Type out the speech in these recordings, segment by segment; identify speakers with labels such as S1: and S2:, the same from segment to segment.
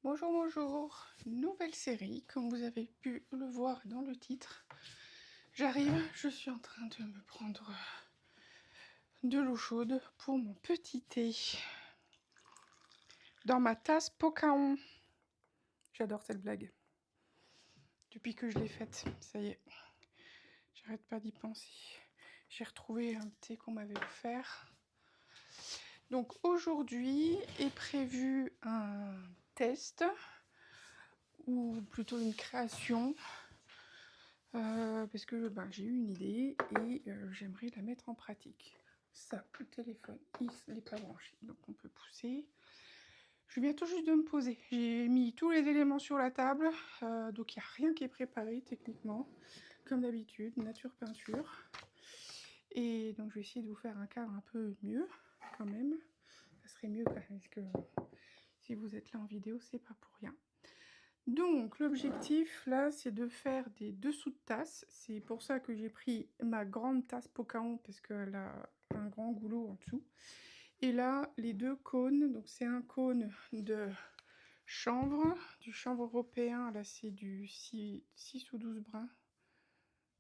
S1: Bonjour, bonjour, nouvelle série, comme vous avez pu le voir dans le titre. J'arrive, je suis en train de me prendre de l'eau chaude pour mon petit thé. Dans ma tasse Pocahon. J'adore cette blague. Depuis que je l'ai faite, ça y est, j'arrête pas d'y penser. J'ai retrouvé un thé qu'on m'avait offert. Donc aujourd'hui est prévu un test, ou plutôt une création, parce que j'ai eu une idée et j'aimerais la mettre en pratique. Ça, le téléphone, il n'est pas branché, donc on peut pousser. Je viens tout juste de me poser. J'ai mis tous les éléments sur la table, donc il n'y a rien qui est préparé techniquement. Comme d'habitude, nature peinture. Et donc je vais essayer de vous faire un cadre un peu mieux, quand même. Ça serait mieux quand même, parce que si vous êtes là en vidéo, c'est pas pour rien. Donc l'objectif là, c'est de faire des dessous de tasses. C'est pour ça que j'ai pris ma grande tasse Pocahon, parce qu'elle a un grand goulot en dessous. Et là, les deux cônes, donc c'est un cône de chanvre, du chanvre européen, là c'est du 6 ou 12 brins.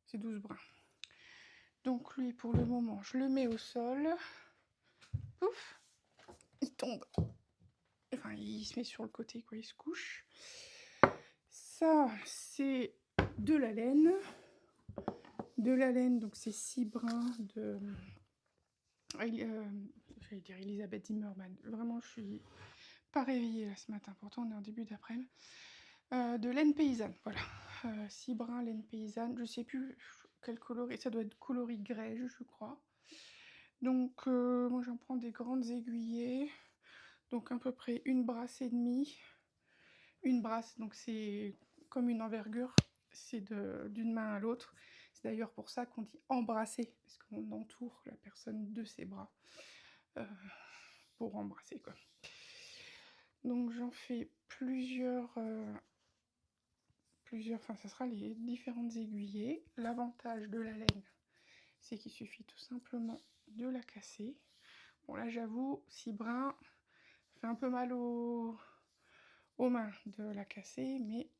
S1: C'est 12 brins. Donc lui, pour le moment, je le mets au sol. Pouf, il tombe. Enfin, il se met sur le côté, quoi, il se couche. Ça, c'est de la laine. De la laine, donc c'est 6 brins de... j'allais dire Elisabeth Zimmermann. Vraiment, je suis pas réveillée là ce matin. Pourtant, on est en début d'après-midi. De laine paysanne, voilà. 6 brins laine paysanne. Je sais plus quel coloris. Ça doit être coloris grès, je crois. Donc, moi, j'en prends des grandes aiguillées. Donc, à peu près une brasse et demie. Une brasse, donc c'est comme une envergure. C'est d'une main à l'autre. C'est d'ailleurs pour ça qu'on dit embrasser, parce qu'on entoure la personne de ses bras pour embrasser, quoi. Donc j'en fais plusieurs, enfin ça sera les différentes aiguillées. L'avantage de la laine, c'est qu'il suffit tout simplement de la casser. Bon là j'avoue, 6 brins, ça fait un peu mal aux mains de la casser, mais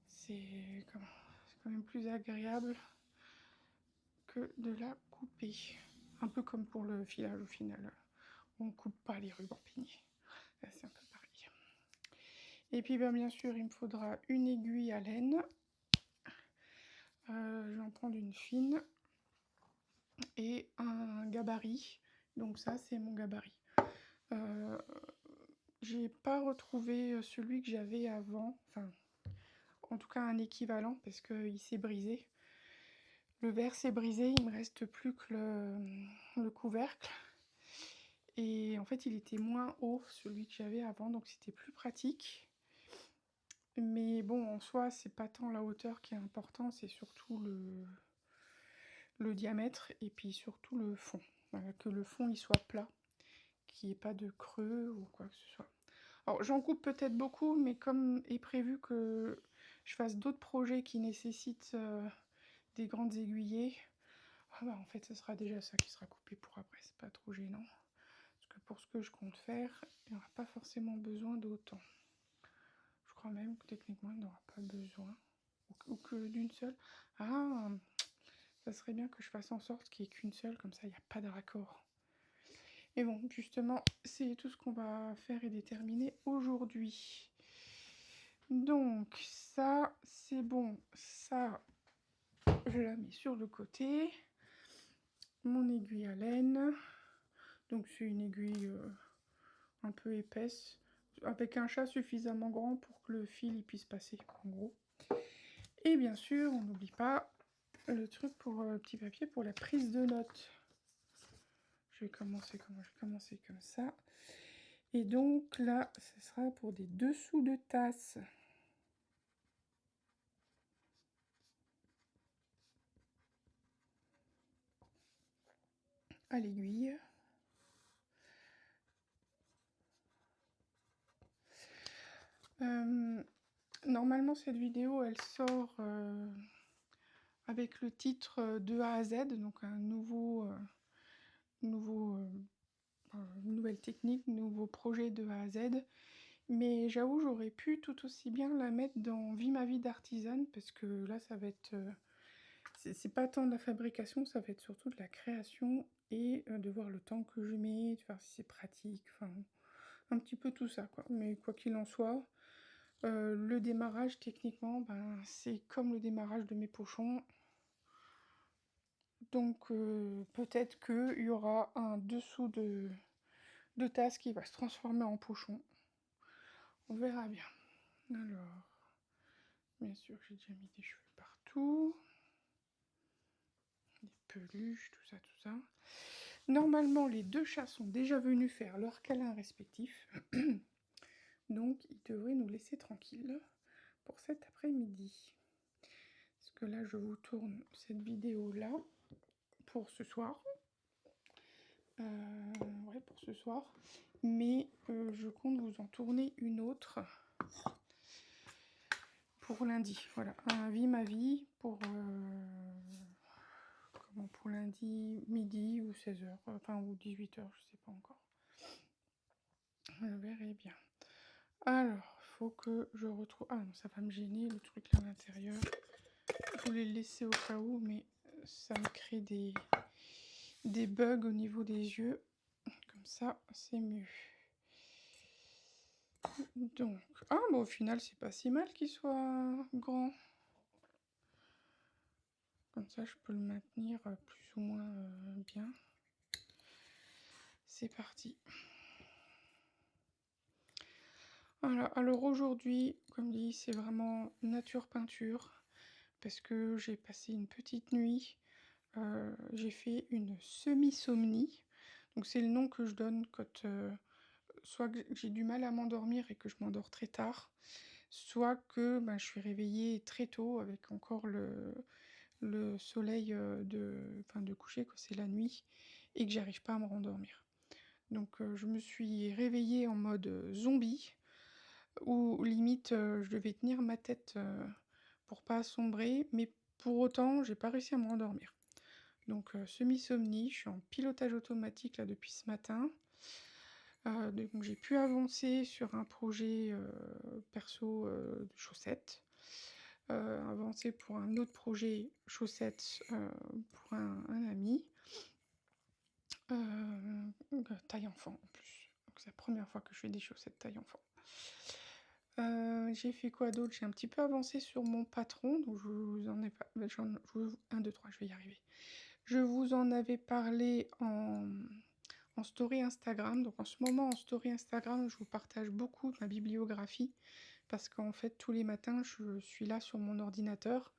S1: c'est quand même plus agréable que de la couper. Un peu comme pour le filage au final. On ne coupe pas les rubans peignés. Là, c'est un peu pareil. Et puis bien sûr, il me faudra une aiguille à laine. Je vais en prendre une fine. Et un gabarit. Donc ça, c'est mon gabarit. J'ai pas retrouvé celui que j'avais avant. Enfin, en tout cas un équivalent, parce qu'il s'est brisé. Le verre s'est brisé, il me reste plus que le couvercle. Et en fait, il était moins haut, celui que j'avais avant, donc c'était plus pratique. Mais bon, en soi, c'est pas tant la hauteur qui est important, c'est surtout le diamètre et puis surtout le fond. Voilà, que le fond il soit plat, qu'il n'y ait pas de creux ou quoi que ce soit. Alors j'en coupe peut-être beaucoup, mais comme est prévu que je fasse d'autres projets qui nécessitent des grandes aiguillées, en fait ce sera déjà ça qui sera coupé pour après, c'est pas trop gênant. Parce que pour ce que je compte faire, il n'y aura pas forcément besoin d'autant. Je crois même que techniquement il n'aura pas besoin. Ou que d'une seule. Ah, ça serait bien que je fasse en sorte qu'il n'y ait qu'une seule, comme ça il n'y a pas de raccord. Et bon, justement, c'est tout ce qu'on va faire et déterminer aujourd'hui. Donc, ça, c'est bon. Ça, je la mets sur le côté. Mon aiguille à laine. Donc, c'est une aiguille un peu épaisse. Avec un chat suffisamment grand pour que le fil il puisse passer, en gros. Et bien sûr, on n'oublie pas le truc pour le petit papier pour la prise de notes. Je vais commencer comme ça. Et donc là, ce sera pour des dessous de tasse. À l'aiguille. Normalement, cette vidéo, elle sort avec le titre de A à Z, donc un une nouvelle technique, nouveau projet de A à Z. Mais j'avoue, j'aurais pu tout aussi bien la mettre dans Vie ma vie d'artisane, parce que là, ça va être... c'est pas tant de la fabrication, ça va être surtout de la création, et de voir le temps que je mets, de voir si c'est pratique, enfin, un petit peu tout ça, quoi. Mais quoi qu'il en soit, le démarrage, techniquement, ben, c'est comme le démarrage de mes pochons. Donc peut-être qu'il y aura un dessous de tasse qui va se transformer en pochon. On verra bien. Alors, bien sûr, j'ai déjà mis des cheveux partout. Des peluches, tout ça, tout ça. Normalement, les deux chats sont déjà venus faire leur câlin respectif. Donc, ils devraient nous laisser tranquilles pour cet après-midi. Parce que là, je vous tourne cette vidéo-là pour ce soir. Ouais, pour ce soir. Mais je compte vous en tourner une autre pour lundi. Voilà, un vie ma vie pour pour lundi midi ou 16h, enfin ou 18h, je sais pas encore. Je verrai bien. Alors, faut que je retrouve... Ah non, ça va me gêner le truc là à l'intérieur. Je voulais le laisser au cas où, mais ça me crée des bugs au niveau des yeux. Comme ça, c'est mieux. Donc, ah bon, au final, c'est pas si mal qu'il soit grand. Comme ça, je peux le maintenir plus ou moins bien. C'est parti. Voilà, alors aujourd'hui, comme dit, c'est vraiment nature peinture. Parce que j'ai passé une petite nuit. J'ai fait une semi-somnie. Donc c'est le nom que je donne quand soit que j'ai du mal à m'endormir et que je m'endors très tard, soit que ben, je suis réveillée très tôt avec encore le soleil de coucher, que c'est la nuit, et que j'arrive pas à me rendormir. Donc je me suis réveillée en mode zombie, où limite je devais tenir ma tête pour pas sombrer, mais pour autant j'ai pas réussi à me rendormir. Donc semi-somnie, je suis en pilotage automatique là depuis ce matin. Donc j'ai pu avancer sur un projet perso de chaussettes. Avancer pour un autre projet chaussettes pour un ami. Taille enfant en plus. Donc c'est la première fois que je fais des chaussettes taille enfant. J'ai fait quoi d'autre? J'ai un petit peu avancé sur mon patron, donc je vous en ai pas... 1, 2, 3, je vais y arriver. Je vous en avais parlé en story Instagram. Donc en ce moment, en story Instagram, je vous partage beaucoup de ma bibliographie, parce qu'en fait, tous les matins, je suis là sur mon ordinateur,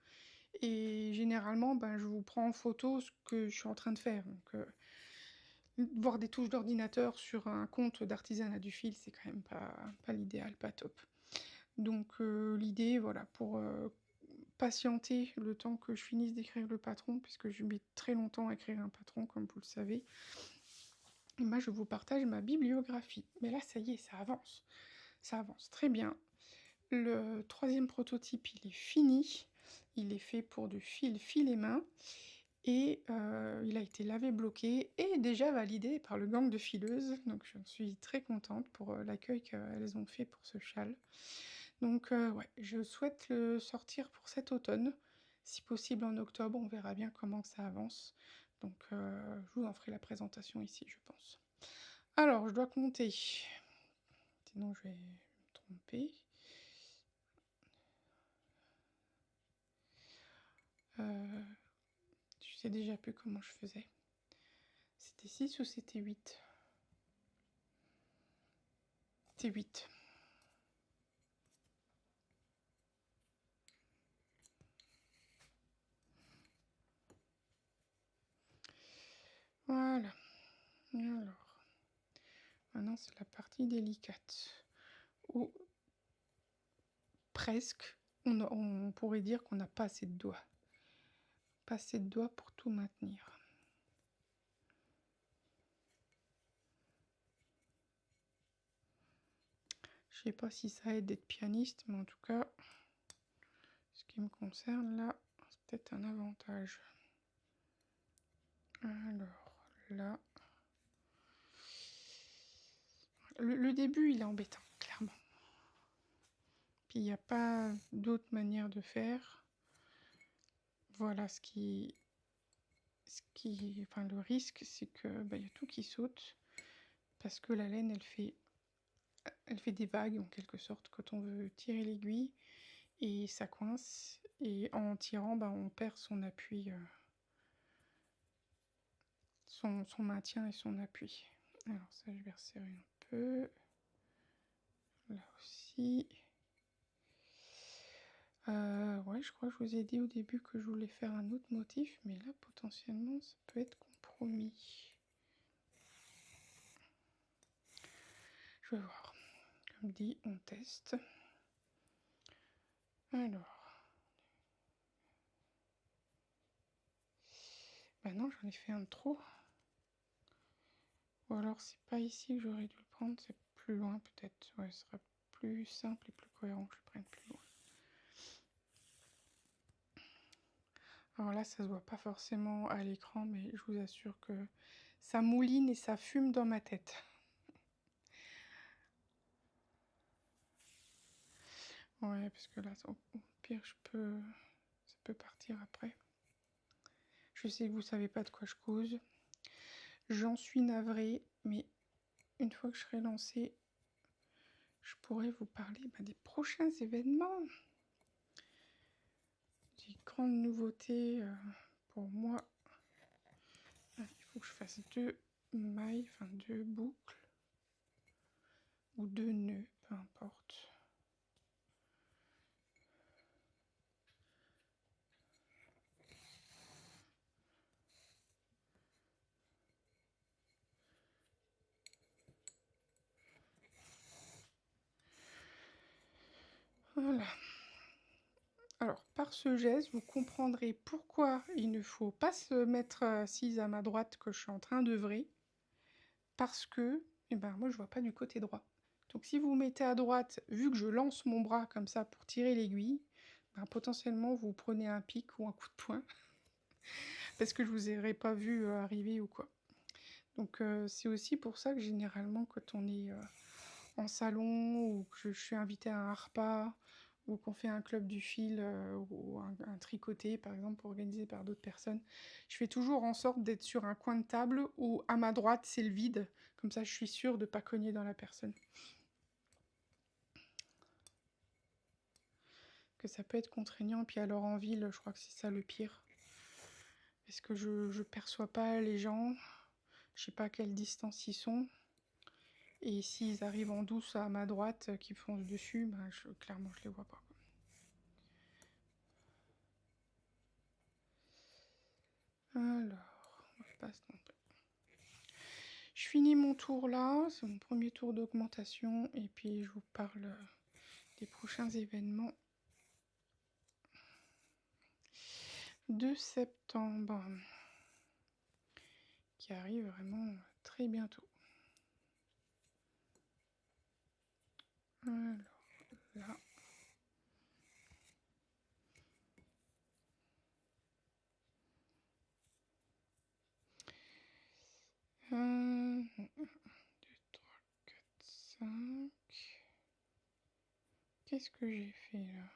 S1: et généralement, ben, je vous prends en photo ce que je suis en train de faire. Donc voir des touches d'ordinateur sur un compte d'artisanat du fil, c'est quand même pas l'idéal, pas top. Donc l'idée, voilà, pour patienter le temps que je finisse d'écrire le patron, puisque je mets très longtemps à écrire un patron, comme vous le savez, et moi je vous partage ma bibliographie. Mais là, ça y est, ça avance très bien. Le troisième prototype, il est fini, il est fait pour du fil et main, et il a été lavé bloqué et déjà validé par le gang de fileuses, donc je suis très contente pour l'accueil qu'elles ont fait pour ce châle. Donc ouais, je souhaite le sortir pour cet automne, si possible en octobre, on verra bien comment ça avance. Donc je vous en ferai la présentation ici, je pense. Alors, je dois compter, sinon je vais me tromper. Je sais déjà plus comment je faisais. C'était 6 ou c'était 8? C'était 8. Voilà. Alors, maintenant c'est la partie délicate, où presque, on pourrait dire qu'on n'a pas assez de doigts. Pas assez de doigts pour tout maintenir. Je sais pas si ça aide d'être pianiste, mais en tout cas, ce qui me concerne là, c'est peut-être un avantage. Alors, là... Le début, il est embêtant, clairement. Puis il n'y a pas d'autre manière de faire. Voilà enfin, le risque, c'est que y a tout qui saute parce que la laine, elle fait des vagues en quelque sorte quand on veut tirer l'aiguille et ça coince. Et en tirant, on perd son appui, son maintien et son appui. Alors ça, je vais resserrer un peu. Là aussi. Ouais, je crois que je vous ai dit au début que je voulais faire un autre motif, mais là, potentiellement, ça peut être compromis. Je vais voir. Comme dit, on teste. Alors. Bah non, j'en ai fait un de trop. Ou alors, c'est pas ici que j'aurais dû le prendre, c'est plus loin peut-être. Ouais, ce sera plus simple et plus cohérent que je le prenne plus loin. Alors là, ça se voit pas forcément à l'écran, mais je vous assure que ça mouline et ça fume dans ma tête. Ouais, parce que là, au pire, ça peut partir après. Je sais que vous savez pas de quoi je cause. J'en suis navrée, mais une fois que je serai lancée, je pourrais vous parler des prochains événements. Des grandes nouveautés pour moi. Il faut que je fasse 2 mailles, enfin 2 boucles. Ou 2 nœuds, peu importe. Voilà. Alors, par ce geste, vous comprendrez pourquoi il ne faut pas se mettre assise à ma droite que je suis en train d'œuvrer. Parce que, moi, je vois pas du côté droit. Donc, si vous vous mettez à droite, vu que je lance mon bras comme ça pour tirer l'aiguille, potentiellement, vous prenez un pic ou un coup de poing. Parce que je vous aurais pas vu arriver ou quoi. Donc, c'est aussi pour ça que généralement, quand on est en salon ou que je suis invitée à un repas ou qu'on fait un club du fil ou un tricoté par exemple organisé par d'autres personnes, je fais toujours en sorte d'être sur un coin de table où à ma droite c'est le vide, comme ça je suis sûre de ne pas cogner dans la personne. Que ça peut être contraignant, puis alors en ville je crois que c'est ça le pire. Parce que je perçois pas les gens, je sais pas à quelle distance ils sont. Et s'ils arrivent en douce à ma droite, qui me foncent dessus, clairement je les vois pas. Alors, on passe donc. Je finis mon tour là, c'est mon premier tour d'augmentation, et puis je vous parle des prochains événements de septembre, qui arrivent vraiment très bientôt. Alors, là... Un, 2, 3, 4, 5... Qu'est-ce que j'ai fait là?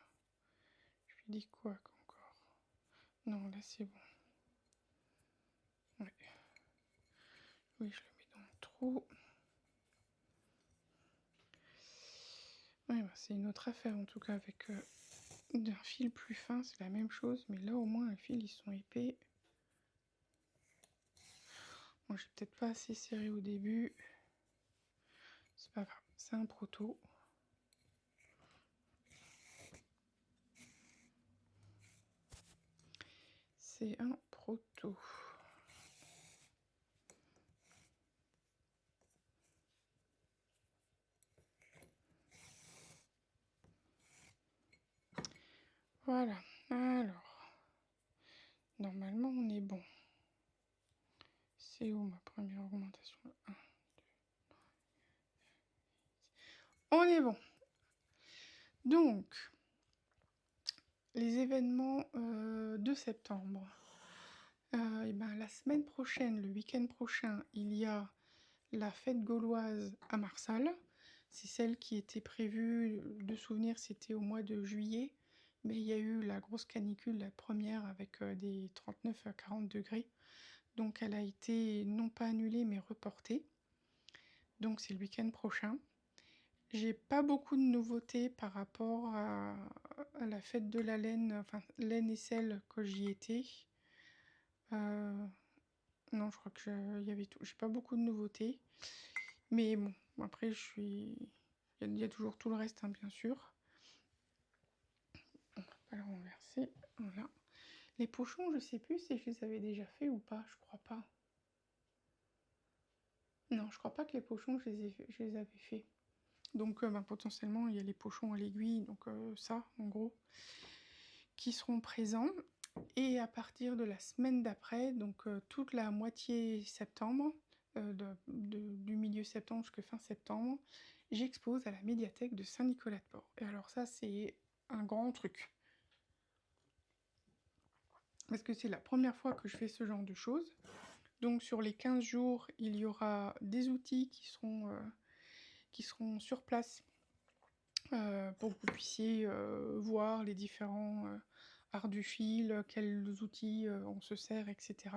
S1: Je lui dis quoi encore? Non, là c'est bon. Ouais. Oui, je le mets dans le trou. Ouais, c'est une autre affaire en tout cas avec d'un fil plus fin, c'est la même chose, mais là au moins les fils ils sont épais. Bon, j'ai peut-être pas assez serré au début. C'est pas grave, c'est un proto. C'est un proto. Voilà, alors. Normalement, on est bon. C'est où ma première augmentation? 1, 2. On est bon. Donc, les événements de septembre. La semaine prochaine, le week-end prochain, il y a la fête gauloise à Marsal. C'est celle qui était prévue, de souvenir, c'était au mois de juillet, mais il y a eu la grosse canicule, la première, avec des 39 à 40 degrés. Donc elle a été non pas annulée, mais reportée. Donc c'est le week-end prochain. J'ai pas beaucoup de nouveautés par rapport à la fête de la laine, enfin laine et sel quand j'y étais. Euh, non, je crois il y avait tout. J'ai pas beaucoup de nouveautés. Mais bon, après, il y a toujours tout le reste, hein, bien sûr. On va pas le renverser. Voilà. Les pochons, je sais plus si je les avais déjà fait ou pas. Je crois pas. Non, je crois pas que les pochons, je les avais fait. Donc, potentiellement, il y a les pochons à l'aiguille. Donc, ça, en gros, qui seront présents. Et à partir de la semaine d'après, donc toute la moitié septembre, du milieu septembre jusqu'à fin septembre, j'expose à la médiathèque de Saint-Nicolas-de-Port. Et alors ça, c'est un grand truc. Parce que c'est la première fois que je fais ce genre de choses. Donc sur les 15 jours, il y aura des outils qui seront sur place pour que vous puissiez voir les différents arts du fil, quels outils on se sert, etc.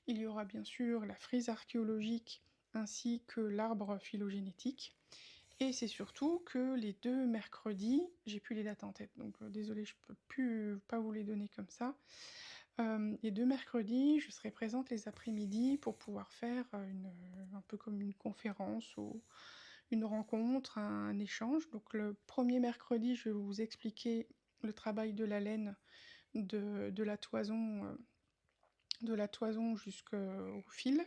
S1: Il y aura bien sûr la frise archéologique ainsi que l'arbre phylogénétique. Et c'est surtout que les 2 mercredis, j'ai plus les dates en tête, donc désolée, je peux plus pas vous les donner comme ça. Les 2 mercredis, je serai présente les après-midi pour pouvoir faire un peu comme une conférence ou une rencontre, un échange. Donc le premier mercredi, je vais vous expliquer le travail de la laine de la toison jusqu'au fil.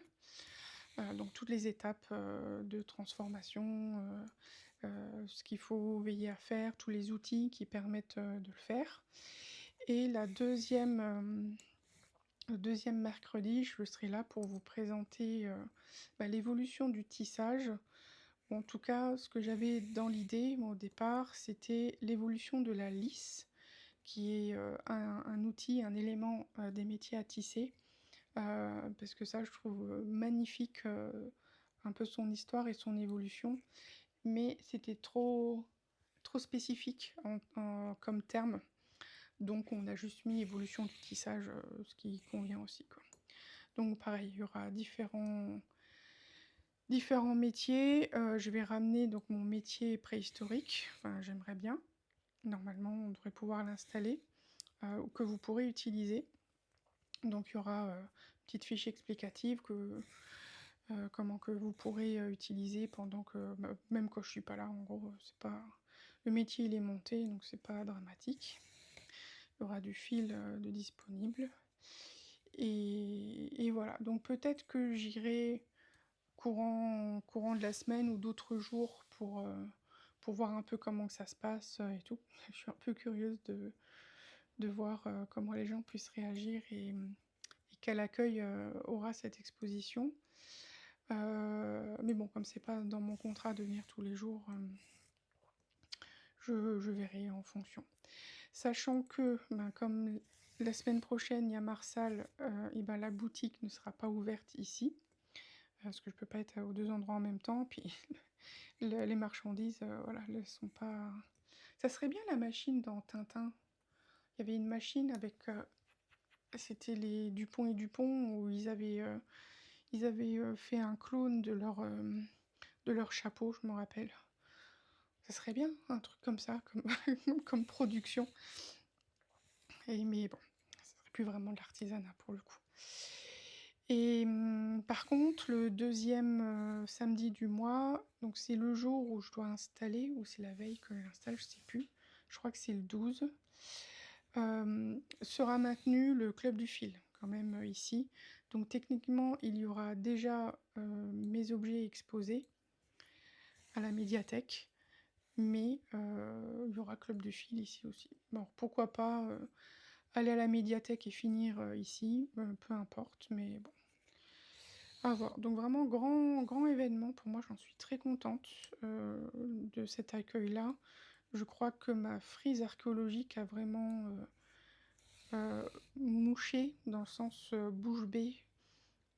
S1: Donc toutes les étapes de transformation, ce qu'il faut veiller à faire, tous les outils qui permettent de le faire. Et le deuxième mercredi, je serai là pour vous présenter l'évolution du tissage. Ou en tout cas, ce que j'avais dans l'idée au départ, c'était l'évolution de la lisse, qui est un outil, un élément des métiers à tisser. Parce que ça, je trouve magnifique un peu son histoire et son évolution. Mais c'était trop spécifique comme terme. Donc on a juste mis évolution du tissage, ce qui convient aussi, quoi. Donc pareil, il y aura différents métiers. Je vais ramener donc mon métier préhistorique, enfin j'aimerais bien. Normalement, on devrait pouvoir l'installer, que vous pourrez utiliser. Donc il y aura une petite fiche explicative comment que vous pourrez utiliser pendant que, même quand je suis pas là, en gros, c'est pas... Le métier il est monté, donc c'est pas dramatique. Il y aura du fil de disponible. Et voilà, donc peut-être que j'irai courant de la semaine ou d'autres jours pour voir un peu comment que ça se passe et tout. Je suis un peu curieuse de voir comment les gens puissent réagir et quel accueil aura cette exposition. Mais bon, comme c'est pas dans mon contrat de venir tous les jours, je verrai en fonction. Sachant que, comme la semaine prochaine, il y a Marsal, et la boutique ne sera pas ouverte ici, parce que je peux pas être aux 2 endroits en même temps, puis les marchandises, voilà, elles sont pas... Ça serait bien la machine dans Tintin. Il y avait une machine avec... c'était les Dupont et Dupont, où ils avaient fait un clone de leur chapeau, je me rappelle. Ça serait bien, un truc comme ça, comme production. Mais bon, ça serait plus vraiment de l'artisanat pour le coup. Et par contre, le deuxième samedi du mois, donc c'est le jour où je dois installer, ou c'est la veille que j'installe, je sais plus. Je crois que c'est le 12. Sera maintenu le club du fil, quand même, ici. Donc techniquement, il y aura déjà mes objets exposés à la médiathèque, mais il y aura club du fil ici aussi. Bon, pourquoi pas aller à la médiathèque et finir ici, peu importe, mais bon. À voir. Donc vraiment grand événement pour moi, j'en suis très contente de cet accueil-là. Je crois que ma frise archéologique a vraiment mouché, dans le sens bouche bée,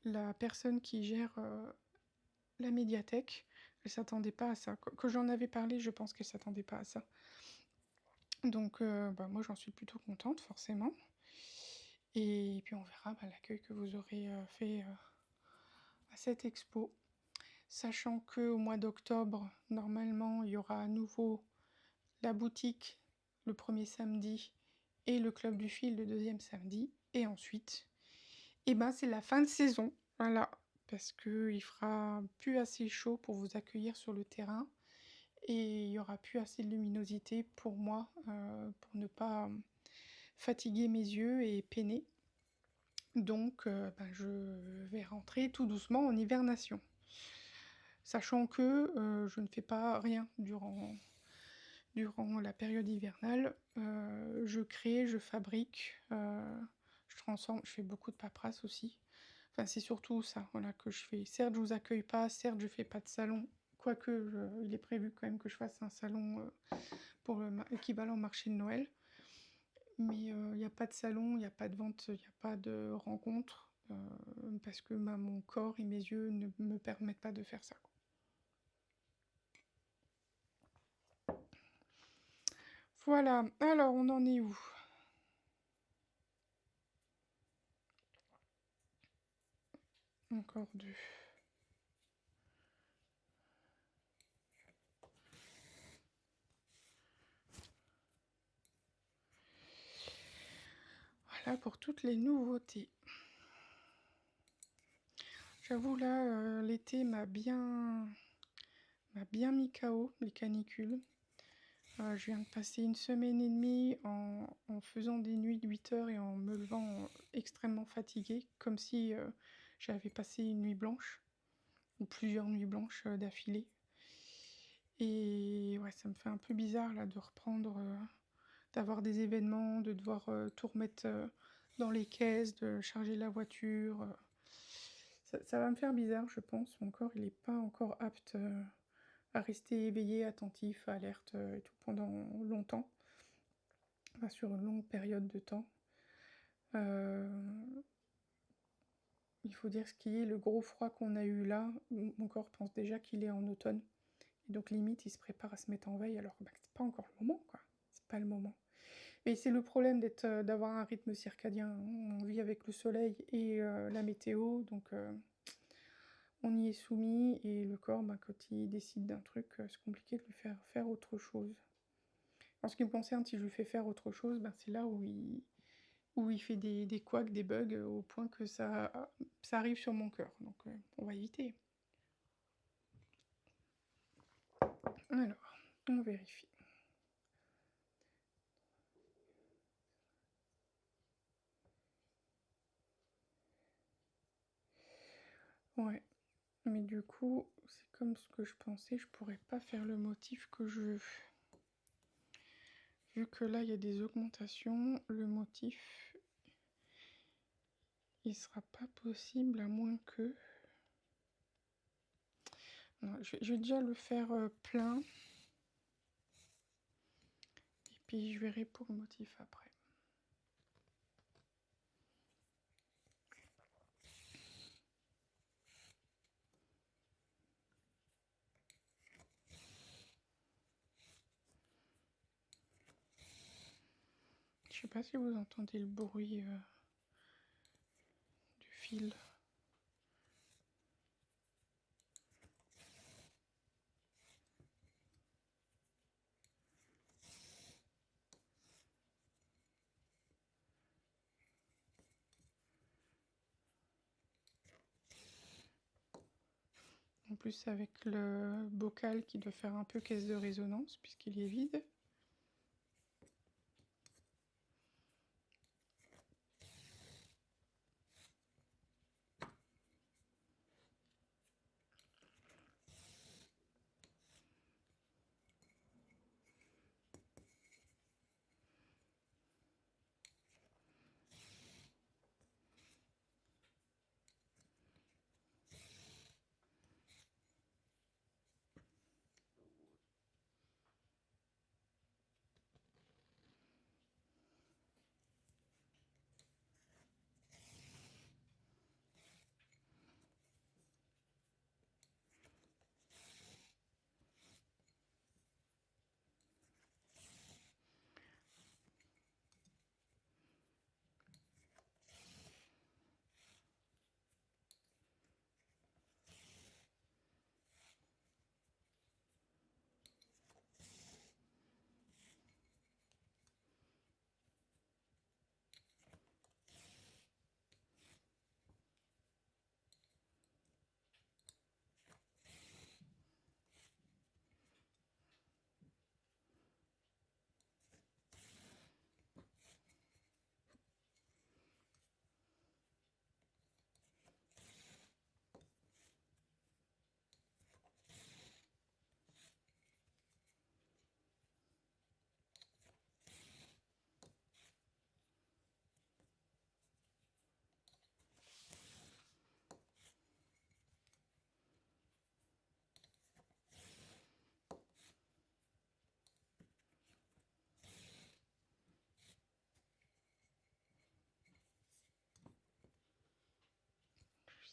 S1: la personne qui gère la médiathèque. Elle s'attendait pas à ça. Quand j'en avais parlé, je pense qu'elle s'attendait pas à ça. Donc bah, moi j'en suis plutôt contente forcément. Et puis on verra l'accueil que vous aurez fait à cette expo. Sachant qu'au mois d'octobre, normalement, il y aura à nouveau la boutique le premier samedi et le club du fil le deuxième samedi. Et ensuite, c'est la fin de saison. Voilà, parce qu'il fera plus assez chaud pour vous accueillir sur le terrain. Et il n'y aura plus assez de luminosité pour moi, pour ne pas fatiguer mes yeux et peiner. Donc je vais rentrer tout doucement en hibernation. Sachant que je ne fais pas rien durant la période hivernale. Je crée, je fabrique, je transforme, je fais beaucoup de paperasse aussi. Enfin, c'est surtout ça voilà, que je fais. Certes, je vous accueille pas, certes, je fais pas de salon, quoique il est prévu quand même que je fasse un salon pour l'équivalent marché de Noël. Mais il n'y a pas de salon, il n'y a pas de vente, il n'y a pas de rencontre, parce que mon corps et mes yeux ne me permettent pas de faire ça. Voilà, alors on en est où? Encore deux. Voilà pour toutes les nouveautés. J'avoue là, l'été m'a bien mis KO, les canicules. Je viens de passer une semaine et demie en faisant des nuits de 8 heures et en me levant extrêmement fatiguée, comme si j'avais passé une nuit blanche, ou plusieurs nuits blanches d'affilée. Et ouais, ça me fait un peu bizarre là de reprendre, d'avoir des événements, de devoir tout remettre dans les caisses, de charger la voiture. Ça va me faire bizarre, je pense. Mon corps, il n'est pas encore apte à rester éveillé, attentif, alerte et tout pendant longtemps. Enfin, sur une longue période de temps. Il faut dire ce qui est, le gros froid qu'on a eu là, mon corps pense déjà qu'il est en automne. Et donc limite, il se prépare à se mettre en veille alors que c'est pas encore le moment, quoi. C'est pas le moment. Et c'est le problème d'avoir un rythme circadien. On vit avec le soleil et la météo, donc on y est soumis. Et le corps, quand il décide d'un truc, c'est compliqué de lui faire autre chose. En ce qui me concerne, si je lui fais faire autre chose, c'est là où il fait des couacs, des bugs, au point que ça arrive sur mon cœur. Donc on va éviter. Alors, on vérifie. Ouais, mais du coup, c'est comme ce que je pensais, je pourrais pas faire le motif que je veux. Vu que là, il y a des augmentations, le motif, il sera pas possible à moins que... Non, je vais déjà le faire plein. Et puis je verrai pour le motif après. Je sais pas si vous entendez le bruit du fil. En plus avec le bocal qui doit faire un peu caisse de résonance puisqu'il est vide.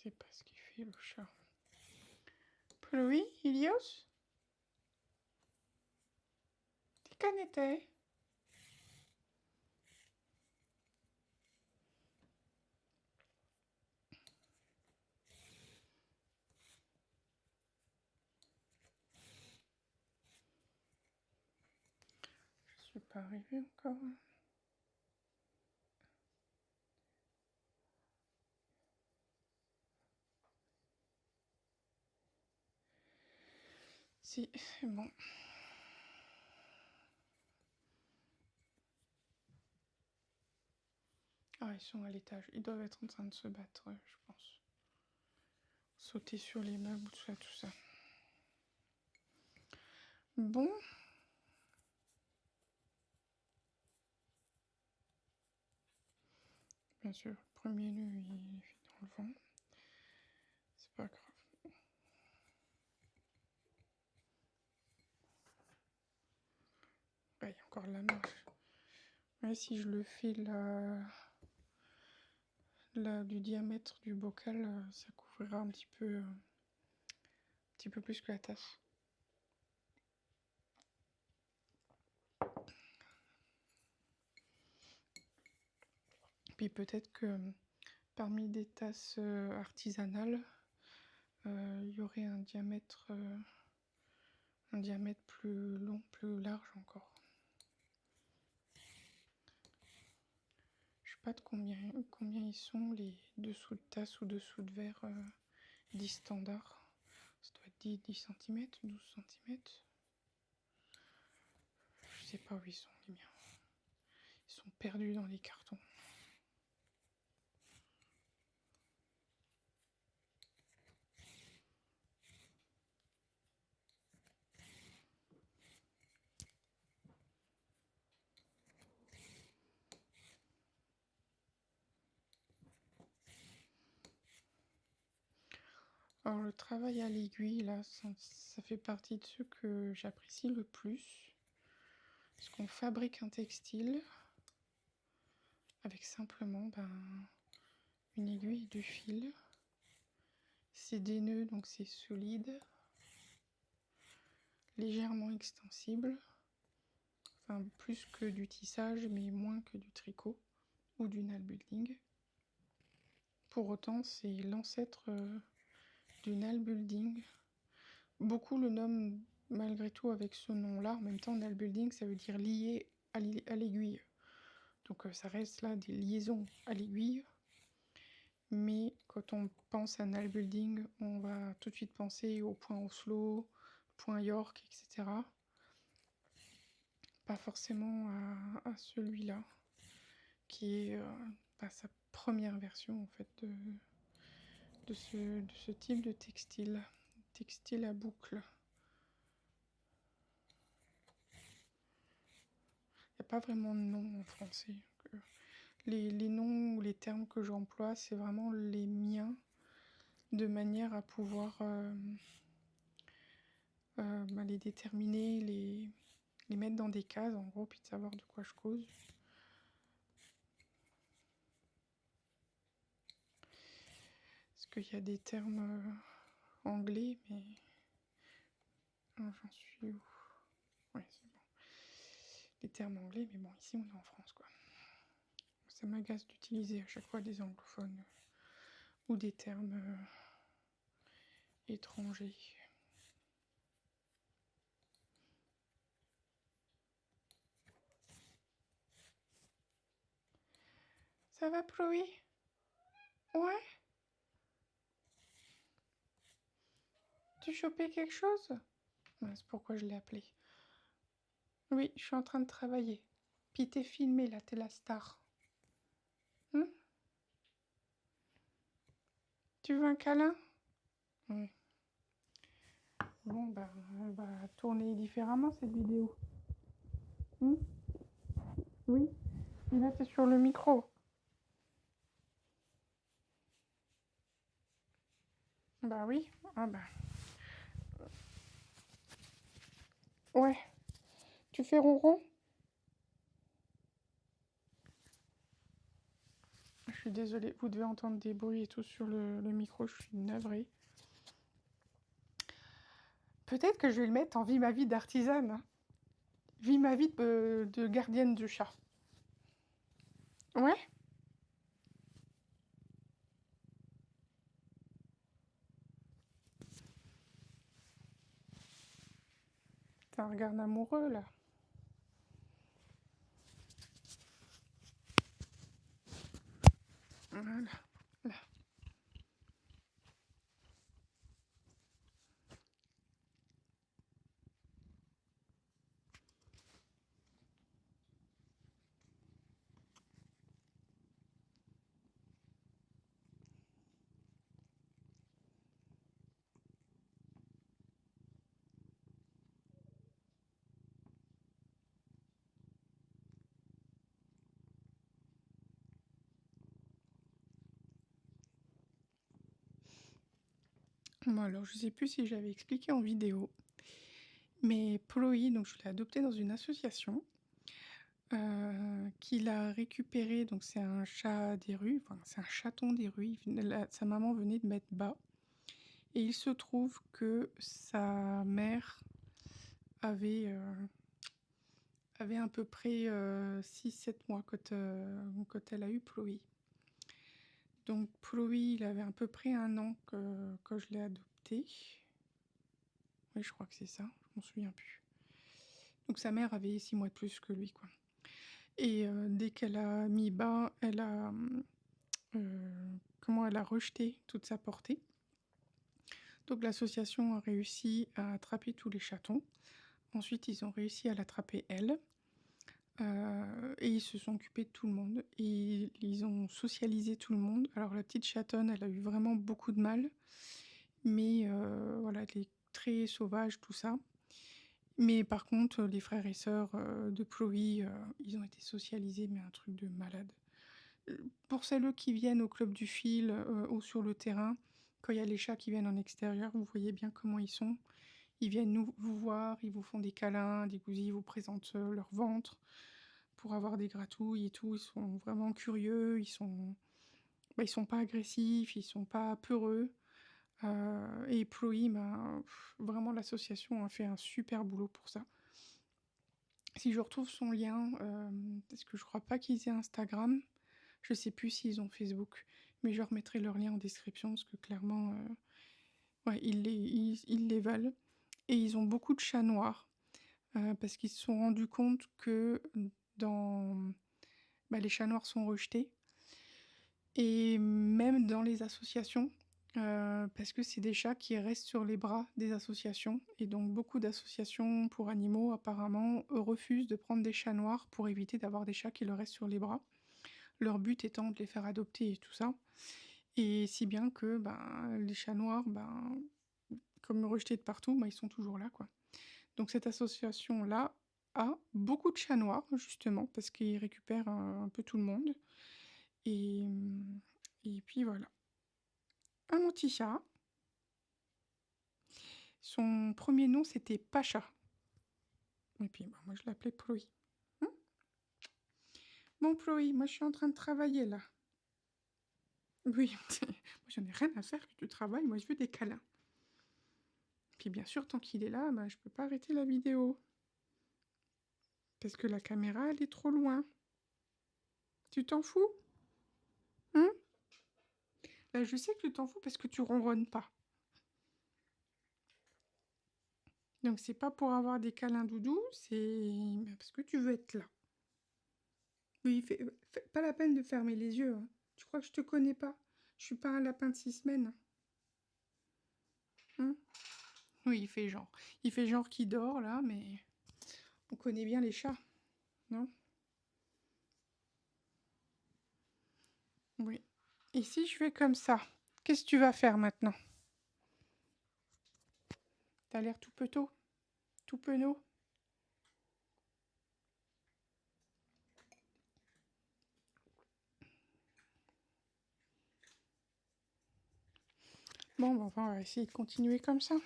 S1: sais pas ce qu'il fait le chat. Chloé, Ilios? T'es canette? Je suis pas arrivée encore. Si, c'est bon. Ah, ils sont à l'étage. Ils doivent être en train de se battre, je pense. Sauter sur les meubles, tout ça. Bon. Bien sûr, le premier nœud, il est dans le vent. C'est pas grave. Il y a encore la marche. Ouais, si je le fais là, du diamètre du bocal, ça couvrira un petit peu plus que la tasse. Puis peut-être que parmi des tasses artisanales, il y aurait un diamètre plus long, plus large encore. Je sais pas de combien ils sont les dessous de tasse ou dessous de verre dits standards. Ça doit être 10 cm, 12 cm. Je sais pas où ils sont les miens. Ils sont perdus dans les cartons. Alors le travail à l'aiguille, là, ça fait partie de ceux que j'apprécie le plus. Parce qu'on fabrique un textile avec simplement une aiguille et du fil. C'est des nœuds, donc c'est solide, légèrement extensible. Enfin, plus que du tissage, mais moins que du tricot ou du nalbuilding. Pour autant, c'est l'ancêtre du nalbuilding. Beaucoup le nomment malgré tout avec ce nom-là. En même temps, nalbuilding, ça veut dire lié à l'aiguille. Donc ça reste là des liaisons à l'aiguille. Mais quand on pense à nalbuilding, on va tout de suite penser au point Oslo, point York, etc. Pas forcément à celui-là, qui est sa première version en fait de ce type de textile à boucle. Il n'y a pas vraiment de nom en français. Les noms ou les termes que j'emploie, c'est vraiment les miens, de manière à pouvoir les déterminer, les mettre dans des cases, en gros, puis de savoir de quoi je cause. Parce qu'il y a des termes anglais, mais... J'en suis où? Ouais, c'est bon. Les termes anglais, mais bon, ici on est en France, quoi. Ça m'agace d'utiliser à chaque fois des anglophones ou des termes étrangers. Ça va, Chloé? Ouais? Tu chopais quelque chose? Ouais, c'est pourquoi je l'ai appelé. Oui, je suis en train de travailler. Puis t'es filmé là, t'es la star. Tu veux un câlin? Oui. Bon, on va tourner différemment cette vidéo. Oui. Et là, t'es sur le micro. Bah oui. Ah bah. Ouais. Tu fais ronron? Je suis suis désolée, vous devez entendre des bruits et tout sur le micro, je suis navrée. Peut-être que je vais le mettre en vie ma vie d'artisane. Hein. Vie ma vie de gardienne de chat. Ouais? T'as un regard amoureux là. Voilà. Là. Bon, alors je sais plus si j'avais expliqué en vidéo, mais Ploï, donc je l'ai adopté dans une association qu'il a récupéré, donc c'est un chat des rues, enfin c'est un chaton des rues, sa maman venait de mettre bas, et il se trouve que sa mère avait à peu près 6-7 mois quand elle a eu Ploï. Donc Ploï, il avait à peu près 1 an quand je l'ai adopté. Oui, je crois que c'est ça, je m'en souviens plus. Donc sa mère avait 6 mois de plus que lui, quoi. Et dès qu'elle a mis bas, elle a rejeté toute sa portée. Donc l'association a réussi à attraper tous les chatons. Ensuite, ils ont réussi à l'attraper elle. Et ils se sont occupés de tout le monde. Et ils ont socialisé tout le monde. Alors la petite chatonne, elle a eu vraiment beaucoup de mal. Mais voilà, elle est très sauvage, tout ça. Mais par contre, les frères et sœurs de Chloé, ils ont été socialisés, mais un truc de malade. Pour celles qui viennent au club du fil ou sur le terrain, quand il y a les chats qui viennent en extérieur, vous voyez bien comment ils sont. Ils viennent vous voir, ils vous font des câlins, des goussis, ils vous présentent leur ventre pour avoir des gratouilles et tout. Ils sont vraiment curieux, ils sont pas agressifs, ils sont pas peureux. Et Ploï, vraiment l'association a fait un super boulot pour ça. Si je retrouve son lien, parce que je crois pas qu'ils aient Instagram, je sais plus s'ils ont Facebook, mais je remettrai leur lien en description parce que clairement, ouais, ils les valent. Et ils ont beaucoup de chats noirs parce qu'ils se sont rendus compte que dans... les chats noirs sont rejetés. Et même dans les associations, parce que c'est des chats qui restent sur les bras des associations. Et donc beaucoup d'associations pour animaux, apparemment, refusent de prendre des chats noirs pour éviter d'avoir des chats qui leur restent sur les bras. Leur but étant de les faire adopter et tout ça. Et si bien que les chats noirs, comme rejetés de partout, ils sont toujours là, quoi. Donc cette association-là a beaucoup de chats noirs, justement, parce qu'ils récupèrent un peu tout le monde. Et puis voilà. Un mon petit chat. Son premier nom, c'était Pacha. Et puis moi, je l'appelais Ploï. Bon, Ploï, moi, je suis en train de travailler, là. Oui, moi, j'en ai rien à faire que tu travailles. Moi, je veux des câlins. Puis bien sûr, tant qu'il est là, je peux pas arrêter la vidéo. Parce que la caméra, elle est trop loin. Tu t'en fous? Là, je sais que tu t'en fous parce que tu ronronnes pas. Donc c'est pas pour avoir des câlins doudou, c'est parce que tu veux être là. Oui, fais pas la peine de fermer les yeux. Hein. Tu crois que je te connais pas? Je suis pas un lapin de 6 semaines. Hein? Oui, il fait genre. Il fait genre qu'il dort là, mais on connaît bien les chats, non? Oui. Et si je fais comme ça, qu'est-ce que tu vas faire maintenant? T'as l'air tout penaud? Tout penaud? Bon, on va essayer de continuer comme ça.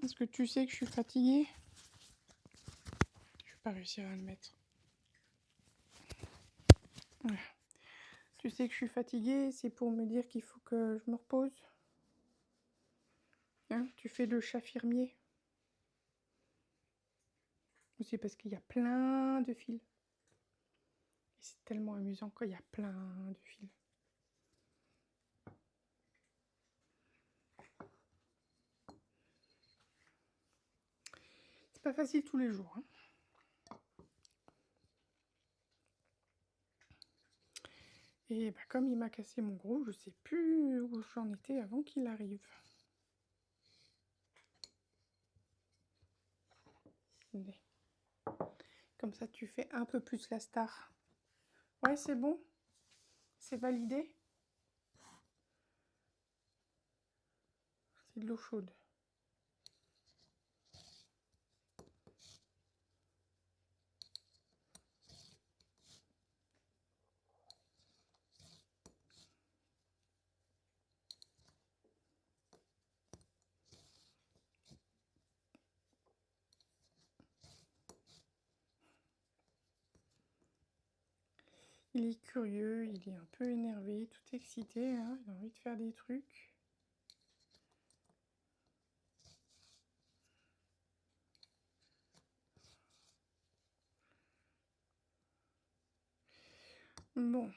S1: Est-ce que tu sais que je suis fatiguée? Je vais pas réussir à le mettre. Tu sais que je suis fatiguée, c'est pour me dire qu'il faut que je me repose. Hein, tu fais le chat fermier. Ou c'est parce qu'il y a plein de fils. Et c'est tellement amusant quand il y a plein de fils. C'est pas facile tous les jours. Hein. Et bah, comme il m'a cassé mon gros, je sais plus où j'en étais avant qu'il arrive. Comme ça, tu fais un peu plus la star. Ouais, c'est bon? C'est validé? C'est de l'eau chaude. Il est curieux, il est un peu énervé, tout excité, hein, il a envie de faire des trucs. Bon,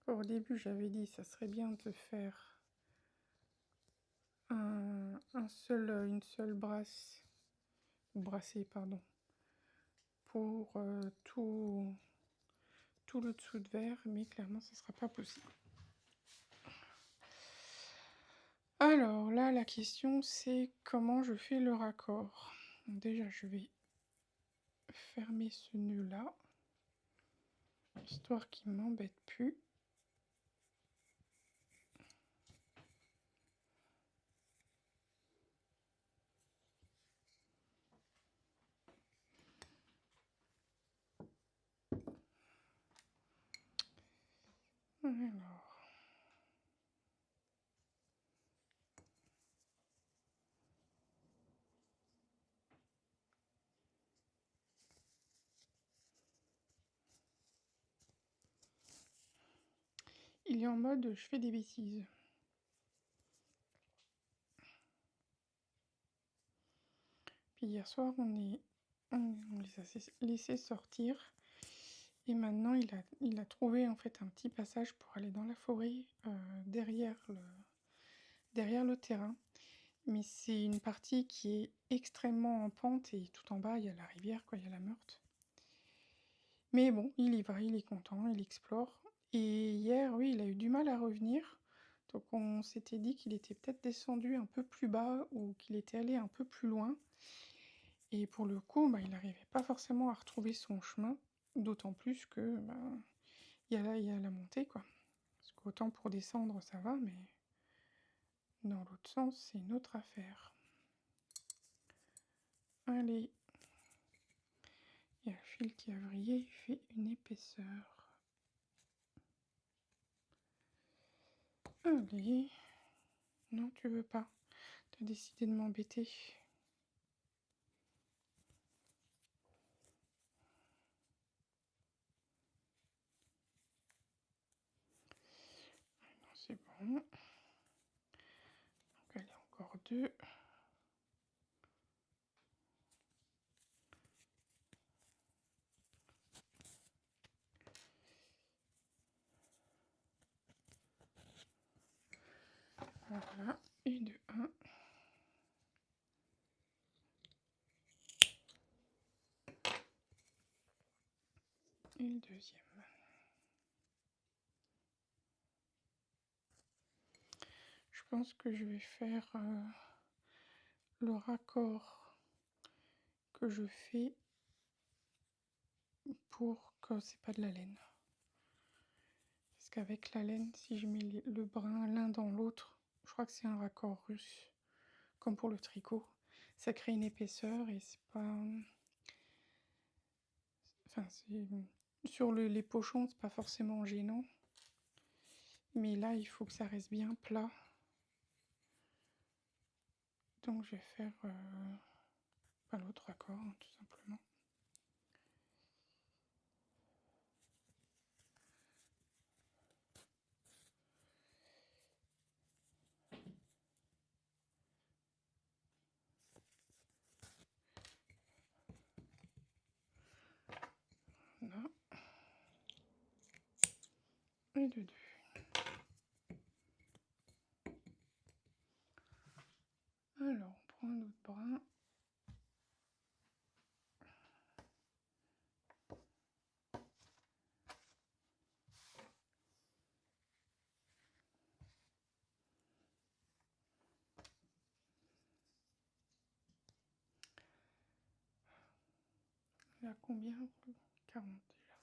S1: au début j'avais dit ça serait bien de faire une seule brassée, pardon, pour tout le dessous de verre, mais clairement ça sera pas possible. Alors là, la question c'est comment je fais le raccord. Donc, déjà, je vais fermer ce nœud là, histoire qu'il ne m'embête plus. Alors. Il est en mode je fais des bêtises. Puis hier soir, on les a laissés sortir. Et maintenant, il a trouvé en fait un petit passage pour aller dans la forêt derrière le terrain. Mais c'est une partie qui est extrêmement en pente et tout en bas, il y a la rivière, quoi, il y a la Meurthe. Mais bon, il y va, il est content, il explore. Et hier, oui, il a eu du mal à revenir. Donc on s'était dit qu'il était peut-être descendu un peu plus bas ou qu'il était allé un peu plus loin. Et pour le coup, bah, il n'arrivait pas forcément à retrouver son chemin. D'autant plus que bah, il y a la montée, quoi. Parce qu'autant pour descendre, ça va, mais dans l'autre sens, c'est une autre affaire. Allez. Il y a le fil qui a vrillé, il fait une épaisseur. Allez. Non, tu veux pas. Tu as décidé de m'embêter. Non, c'est bon. Donc, allez, encore deux. Voilà, et de 1. Et le deuxième. Je pense que je vais faire le raccord que je fais pour que c'est pas de la laine. Parce qu'avec la laine, si je mets le brin l'un dans l'autre, je crois que c'est un raccord russe, comme pour le tricot. Ça crée une épaisseur et c'est pas... Enfin, sur les pochons, c'est pas forcément gênant. Mais là, il faut que ça reste bien plat. Donc je vais faire l'autre raccord, hein, tout simplement. et de 2. Alors, on prend un autre brin. Il y a combien? 40 déjà.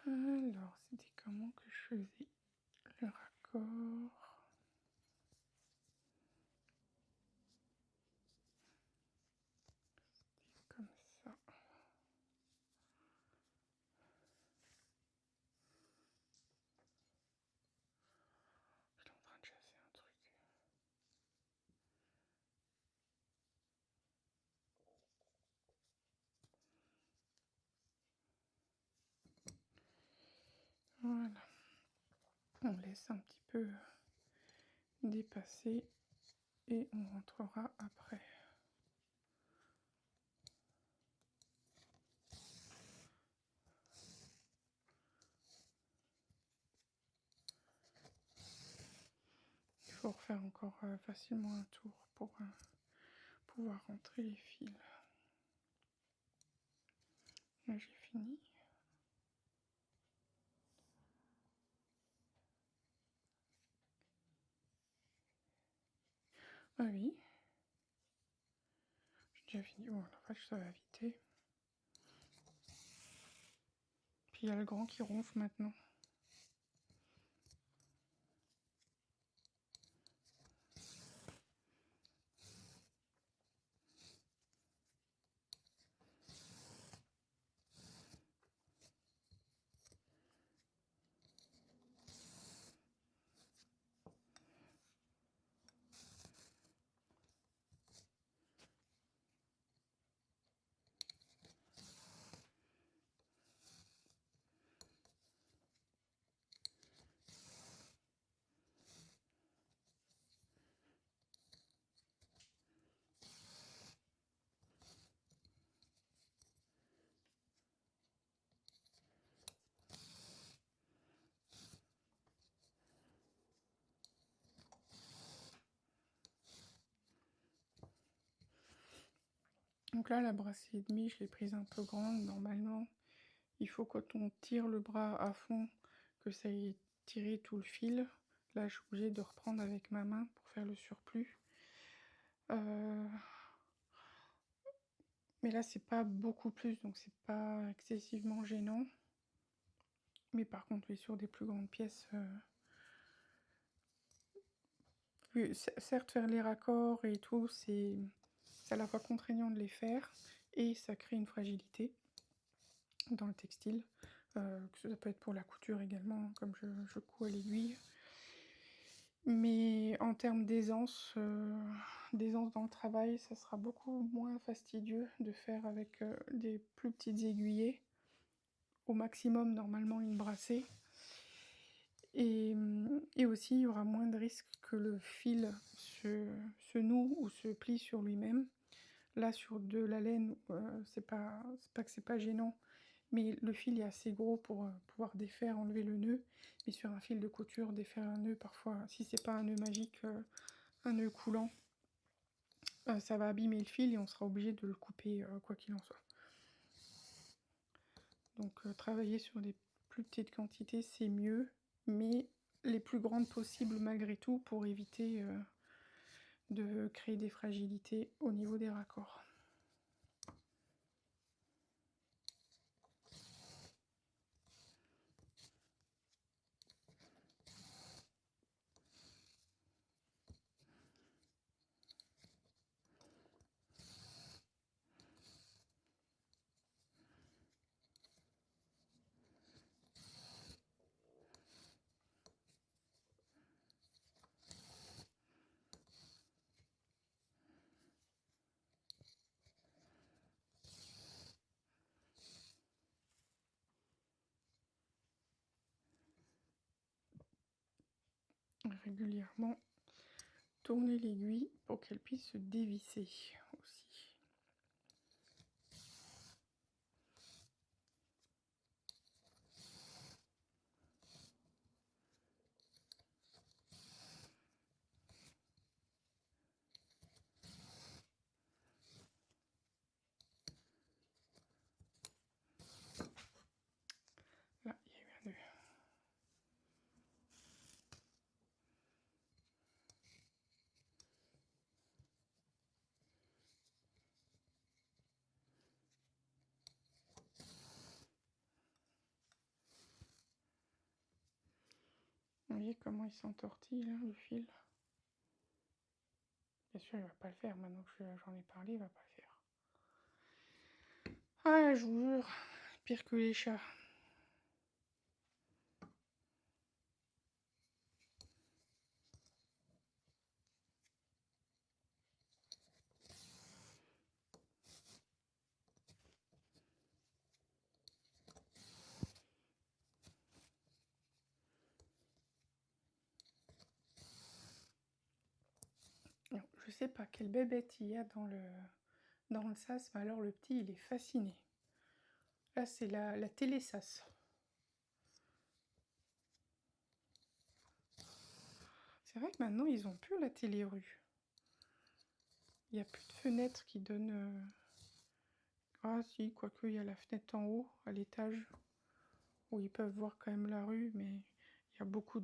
S1: Alors, c'était comment que je faisais le raccord? Comme ça. J'étais en train de chasser un truc. Voilà. On laisse un petit peu dépasser et on rentrera après. Il faut refaire encore facilement un tour pour pouvoir rentrer les fils. Là j'ai fini. Ah oui. J'ai déjà fini. Oh la vache, ça va vite. Puis il y a le grand qui ronfle maintenant. Donc là, la brassière et demie, je l'ai prise un peu grande. Normalement, il faut quand on tire le bras à fond, que ça ait tiré tout le fil. Là, je suis obligée de reprendre avec ma main pour faire le surplus. Mais là, c'est pas beaucoup plus, donc c'est pas excessivement gênant. Mais par contre, oui, sur des plus grandes pièces, certes, faire les raccords et tout, c'est à la fois contraignant de les faire et ça crée une fragilité dans le textile. Ça peut être pour la couture également, comme je couds à l'aiguille. Mais en termes d'aisance dans le travail, ça sera beaucoup moins fastidieux de faire avec des plus petites aiguillées. Au maximum, normalement, une brassée. Et aussi, il y aura moins de risques que le fil se noue ou se plie sur lui-même. Là, sur de la laine, c'est pas que c'est pas gênant, mais le fil est assez gros pour pouvoir défaire, enlever le nœud. Mais sur un fil de couture, défaire un nœud, parfois, si c'est pas un nœud magique, un nœud coulant, ça va abîmer le fil et on sera obligé de le couper quoi qu'il en soit. Donc travailler sur des plus petites quantités, c'est mieux, mais les plus grandes possibles malgré tout pour éviter de créer des fragilités au niveau des raccords. régulièrement tourner l'aiguille pour qu'elle puisse se dévisser aussi. Là, il y a eu un nœud. Vous voyez comment il s'entortille là, le fil. Bien sûr, il va pas le faire. Maintenant que j'en ai parlé, il va pas le faire. Ah, je vous jure, pire que les chats. Non, je sais pas quelle bébête il y a dans le sas, mais alors le petit, il est fasciné. Là, c'est la télé-sas. C'est vrai que maintenant, ils ont plus la télé-rue. Il n'y a plus de fenêtre qui donne... Ah si, quoique il y a la fenêtre en haut, à l'étage, où ils peuvent voir quand même la rue, mais il y a beaucoup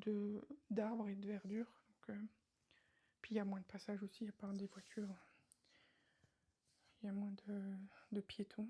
S1: d'arbres et de verdure. Puis il y a moins de passages aussi, à part des voitures. Il y a moins de piétons.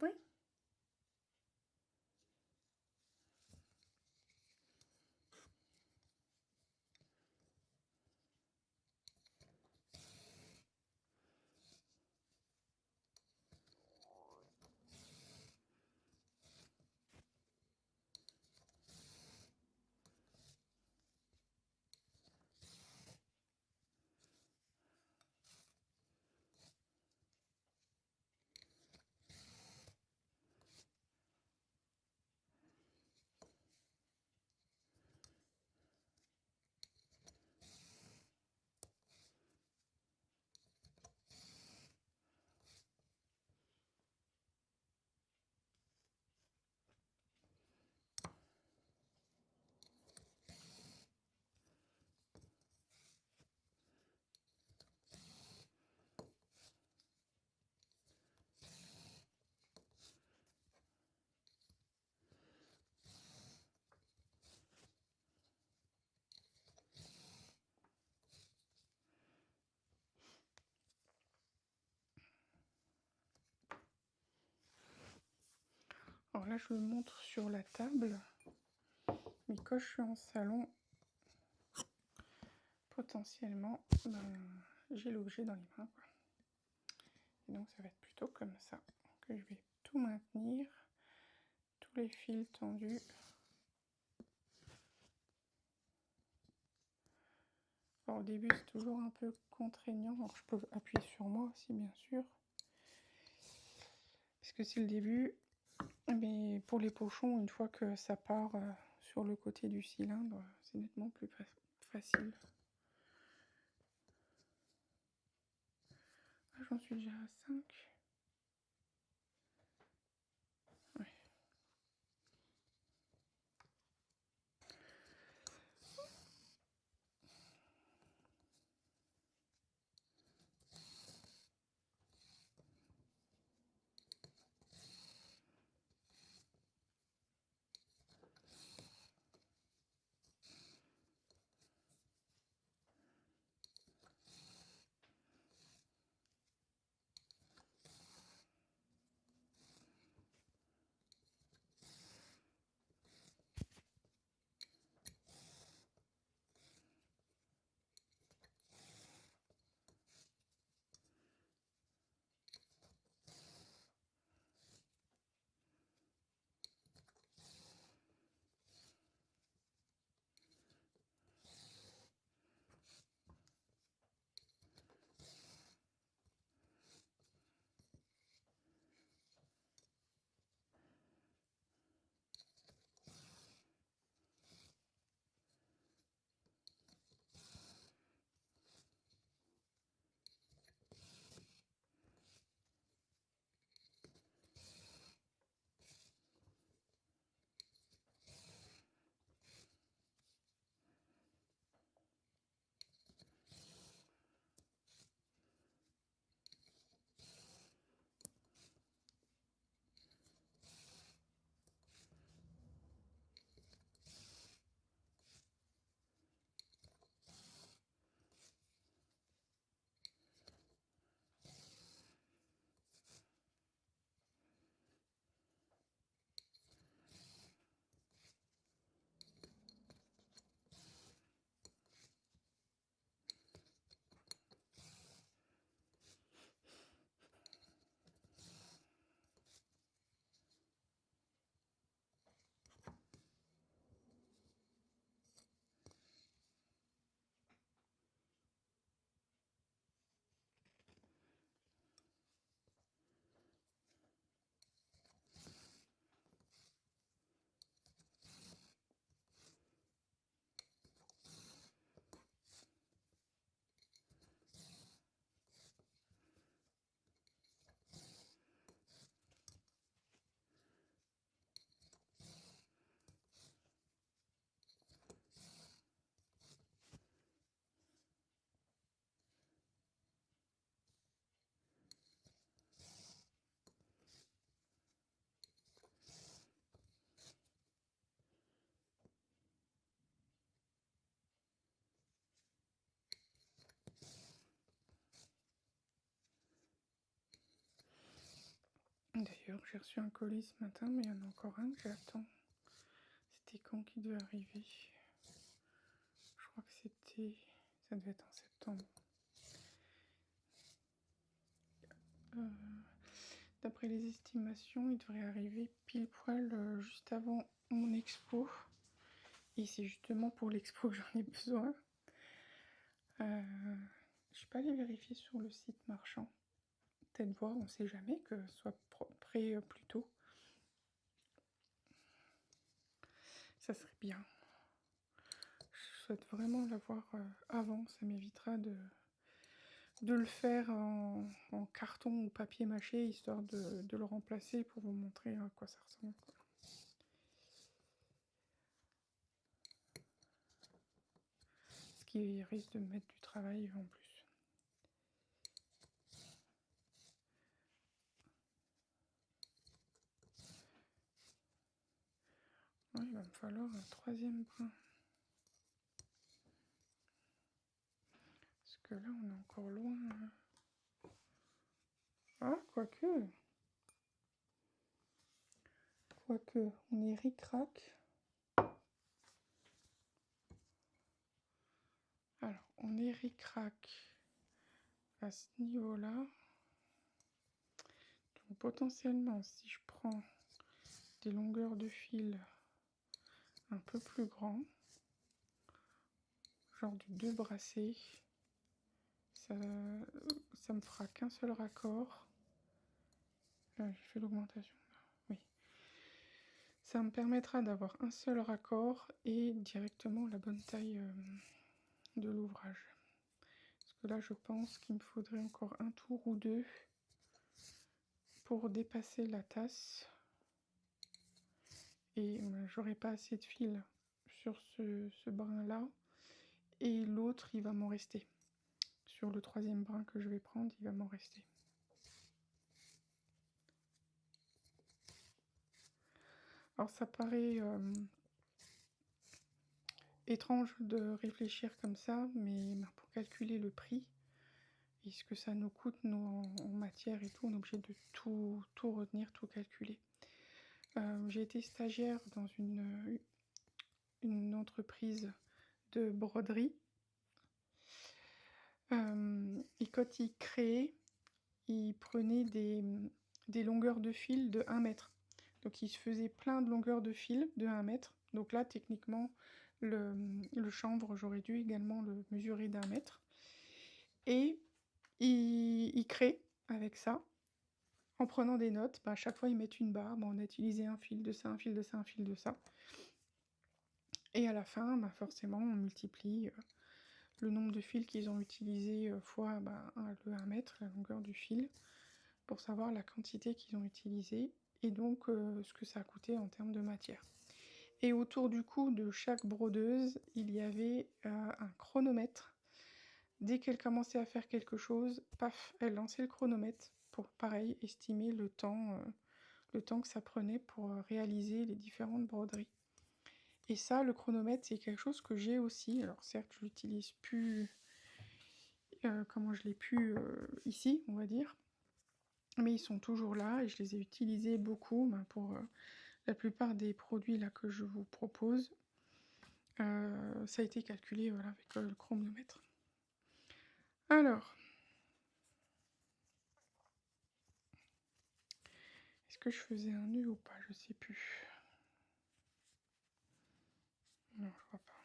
S1: Oui. Alors là, je le montre sur la table. Mais quand je suis en salon, potentiellement, j'ai l'objet dans les mains, quoi. Et donc, ça va être plutôt comme ça que je vais tout maintenir. Tous les fils tendus. Alors, au début, c'est toujours un peu contraignant. Alors, je peux appuyer sur moi aussi, bien sûr. Parce que c'est le début. Mais pour les pochons, une fois que ça part sur le côté du cylindre, c'est nettement plus facile. Ah, j'en suis déjà à 5. Ouais. D'ailleurs, j'ai reçu un colis ce matin, mais il y en a encore un que j'attends. C'était quand qui devait arriver? Je crois que c'était... ça devait être en septembre. D'après les estimations, il devrait arriver pile poil juste avant mon expo. Et c'est justement pour l'expo que j'en ai besoin. Je ne suis pas allée vérifier sur le site marchand. Peut-être voir, on ne sait jamais, que ce soit prêt plus tôt. Ça serait bien. Je souhaite vraiment l'avoir avant, ça m'évitera de le faire en carton ou papier mâché, histoire de le remplacer pour vous montrer à quoi ça ressemble. Ce qui risque de me mettre du travail en plus. Ouais, il va me falloir un troisième brin. Parce que là, on est encore loin. Ah, quoique. Quoique, on est ric-rac. Alors, on est ric-rac à ce niveau-là. Donc, potentiellement, si je prends des longueurs de fil un peu plus grands, genre de 2 brassées, ça me fera qu'un seul raccord. J'ai fait l'augmentation. Oui. Ça me permettra d'avoir un seul raccord et directement la bonne taille de l'ouvrage. Parce que là, je pense qu'il me faudrait encore un tour ou deux pour dépasser la tasse. Et j'aurai pas assez de fil sur ce brin-là. Et l'autre, il va m'en rester. Sur le troisième brin que je vais prendre, il va m'en rester. Alors ça paraît étrange de réfléchir comme ça, mais pour calculer le prix et ce que ça nous coûte, nous, en matière et tout, on est obligé de tout retenir, tout calculer. J'ai été stagiaire dans une entreprise de broderie. Et quand ils créaient, ils prenaient des longueurs de fil de 1 mètre. Donc ils se faisaient plein de longueurs de fil de 1 mètre. Donc là, techniquement, le chanvre, j'aurais dû également le mesurer d'1 mètre. Et ils créent avec ça. En prenant des notes, à chaque fois ils mettent une barre, on a utilisé un fil de ça, un fil de ça, un fil de ça. Et à la fin, forcément, on multiplie le nombre de fils qu'ils ont utilisé fois le 1 mètre, la longueur du fil, pour savoir la quantité qu'ils ont utilisée et donc ce que ça a coûté en termes de matière. Et autour du cou de chaque brodeuse, il y avait un chronomètre. Dès qu'elle commençait à faire quelque chose, paf, elle lançait le chronomètre pour, pareil, estimer le temps que ça prenait pour réaliser les différentes broderies. Et ça, le chronomètre, c'est quelque chose que j'ai aussi. Alors certes, je l'utilise plus comment je l'ai pu ici, on va dire. Mais ils sont toujours là et je les ai utilisés beaucoup pour la plupart des produits là que je vous propose. Ça a été calculé voilà, avec le chronomètre. Alors, est-ce que je faisais un nœud ou pas? Je sais plus. Non, je crois pas.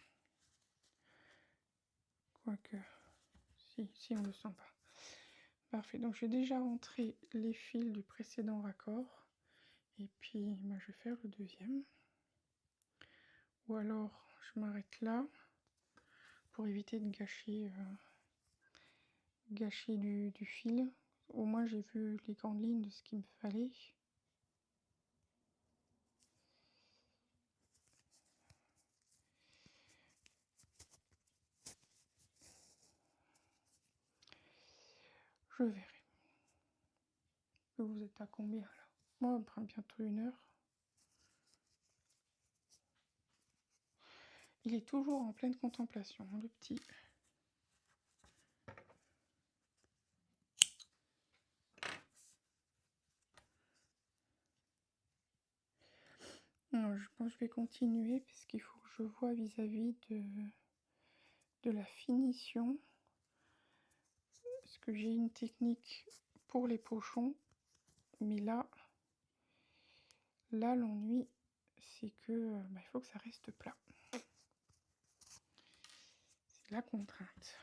S1: Quoique, si on le sent pas. Parfait, donc j'ai déjà rentré les fils du précédent raccord. Et puis, je vais faire le deuxième. Ou alors, je m'arrête là pour éviter de gâcher du fil. Au moins, j'ai vu les grandes lignes de ce qu'il me fallait. Je verrai. Vous êtes à combien là? Moi, on prend bientôt 1 heure. Il est toujours en pleine contemplation, le petit. Non, je pense que je vais continuer parce qu'il faut que je vois vis-à-vis de la finition. Parce que j'ai une technique pour les pochons. Mais là l'ennui, c'est que il faut que ça reste plat. C'est la contrainte.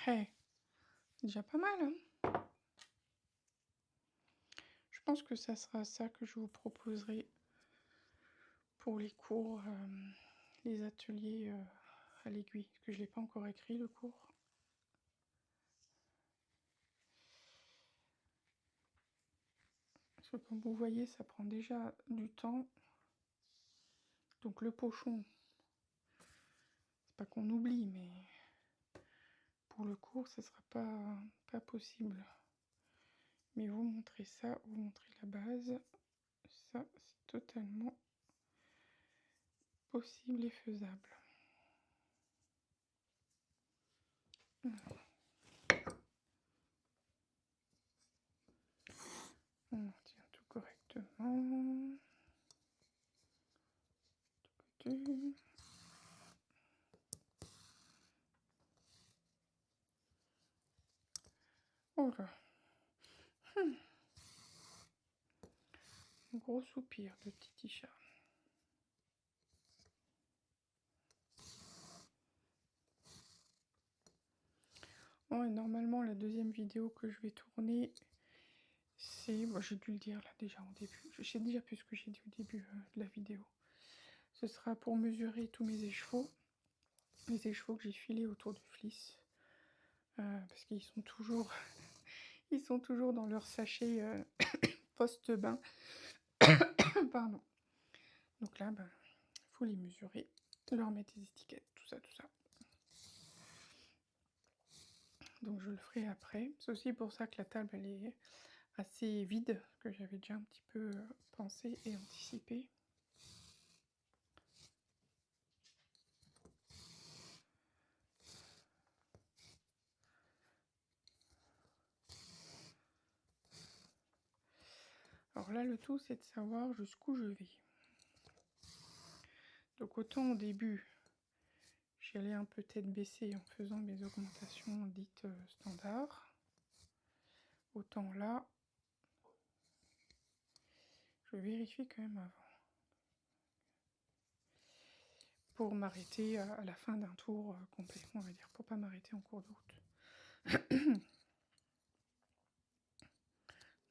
S1: Hey, déjà pas mal, hein? Je pense que ça sera ça que je vous proposerai pour les cours, les ateliers à l'aiguille. Parce que je ne l'ai pas encore écrit, le cours. Parce que comme vous voyez, ça prend déjà du temps. Donc le pochon, c'est pas qu'on oublie, mais pour le cours, ça sera pas possible. Mais vous montrez ça, vous montrez la base. Ça, c'est totalement possible et faisable. On tient tout correctement. Oh là. Un gros soupir de Titi Chat. Bon, et normalement, la deuxième vidéo que je vais tourner, c'est... Bon, j'ai dû le dire là déjà au début. Je sais déjà plus ce que j'ai dit au début de la vidéo. Ce sera pour mesurer tous mes écheveaux. Les écheveaux que j'ai filés autour du fleece. Parce qu'ils sont toujours... Ils sont toujours dans leur sachet post-bain. Pardon. Donc là, il faut les mesurer, leur mettre des étiquettes, tout ça, tout ça. Donc je le ferai après. C'est aussi pour ça que la table, elle est assez vide, que j'avais déjà un petit peu pensé et anticipé. Alors là, le tout, c'est de savoir jusqu'où je vais. Donc autant au début, j'y allais un peu tête baissée en faisant mes augmentations dites standards. Autant là, je vérifie quand même avant. Pour m'arrêter à la fin d'un tour complet, on va dire, pour pas m'arrêter en cours de route.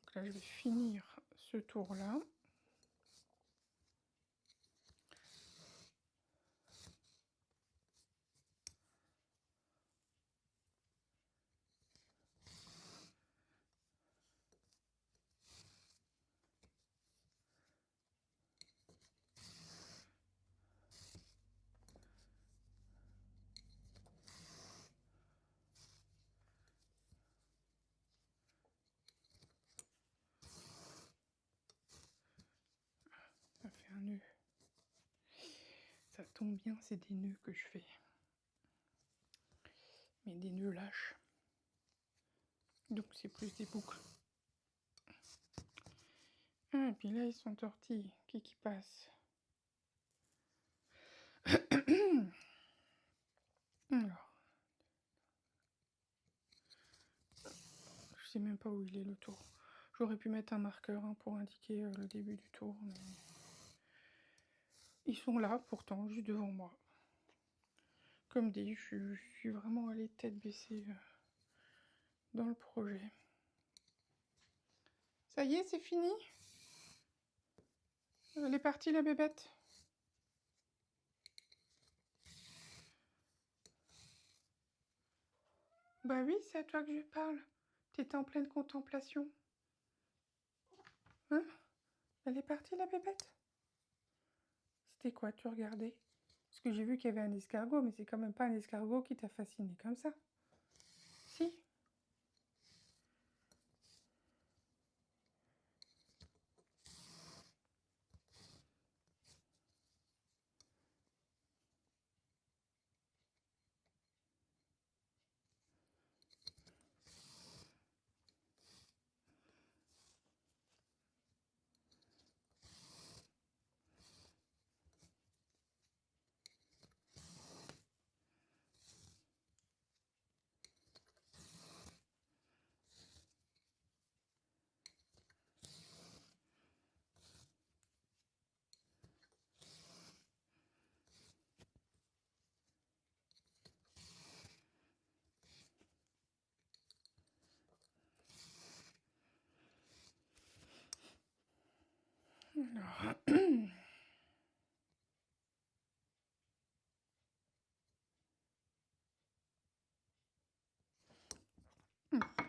S1: Donc là, je vais finir ce tour-là. Ça fait un nœud. Ça tombe bien, c'est des nœuds que je fais. Mais des nœuds lâches. Donc c'est plus des boucles. Ah, et puis là, ils sont tortillés. Qui passe? Alors. Je sais même pas où il est le tour. J'aurais pu mettre un marqueur pour indiquer le début du tour, mais... Ils sont là, pourtant, juste devant moi. Comme dit, je suis vraiment allée tête baissée dans le projet. Ça y est, c'est fini? Elle est partie, la bébête? Bah oui, c'est à toi que je parle. T'étais en pleine contemplation. Hein? Elle est partie, la bébête? C'était quoi, tu regardais? Parce que j'ai vu qu'il y avait un escargot, mais c'est quand même pas un escargot qui t'a fasciné comme ça. Si? Alors,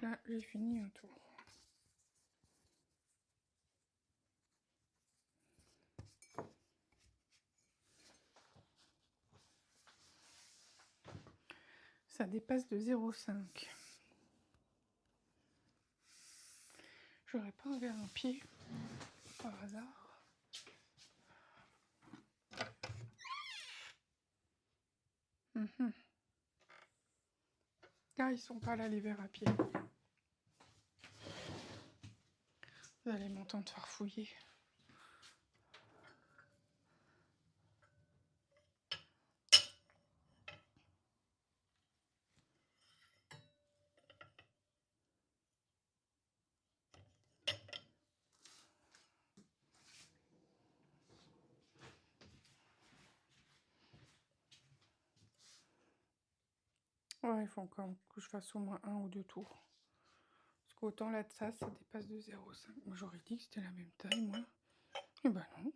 S1: là, j'ai fini un tour. Ça dépasse de 0,5. J'aurais pas envers un pied par hasard. Là, ils sont pas là les verres à pied. Vous allez m'entendre farfouiller. Ouais, il faut encore que je fasse au moins 1 ou 2 tours. Parce qu'autant là de ça dépasse de 0,5. Moi, j'aurais dit que c'était la même taille, moi. Et ben non.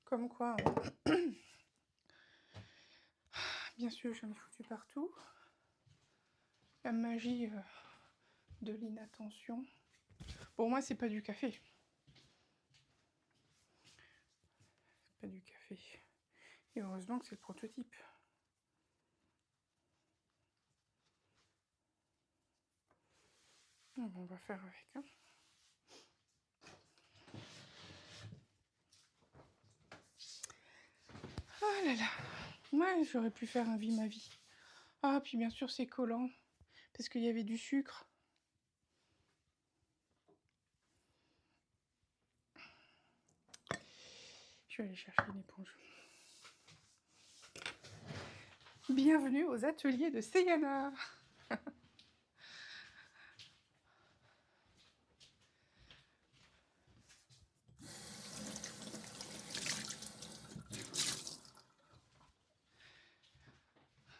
S1: Comme quoi, hein. Bien sûr, j'en ai foutu partout. La magie de l'inattention. Pour moi, c'est pas du café. C'est pas du café. Et heureusement que c'est le prototype. Bon, on va faire avec. Hein. Oh là là. Moi, j'aurais pu faire un vie ma vie. Ah, puis bien sûr, c'est collant. Parce qu'il y avait du sucre. Je vais aller chercher une éponge. Bienvenue aux ateliers de Seyana.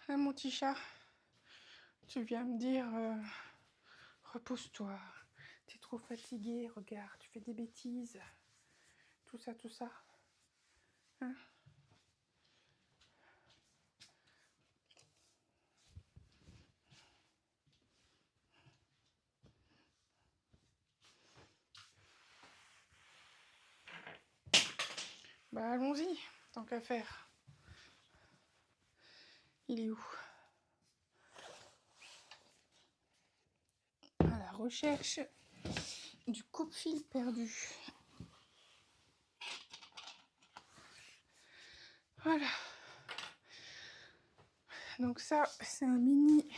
S1: Ah, mon petit chat, tu viens me dire, repose-toi, t'es trop fatigué, regarde, tu fais des bêtises, tout ça, tout ça. Hein? Bah allons-y, tant qu'à faire. Il est où? À la recherche du coupe-fil perdu. Voilà. Donc ça, c'est un mini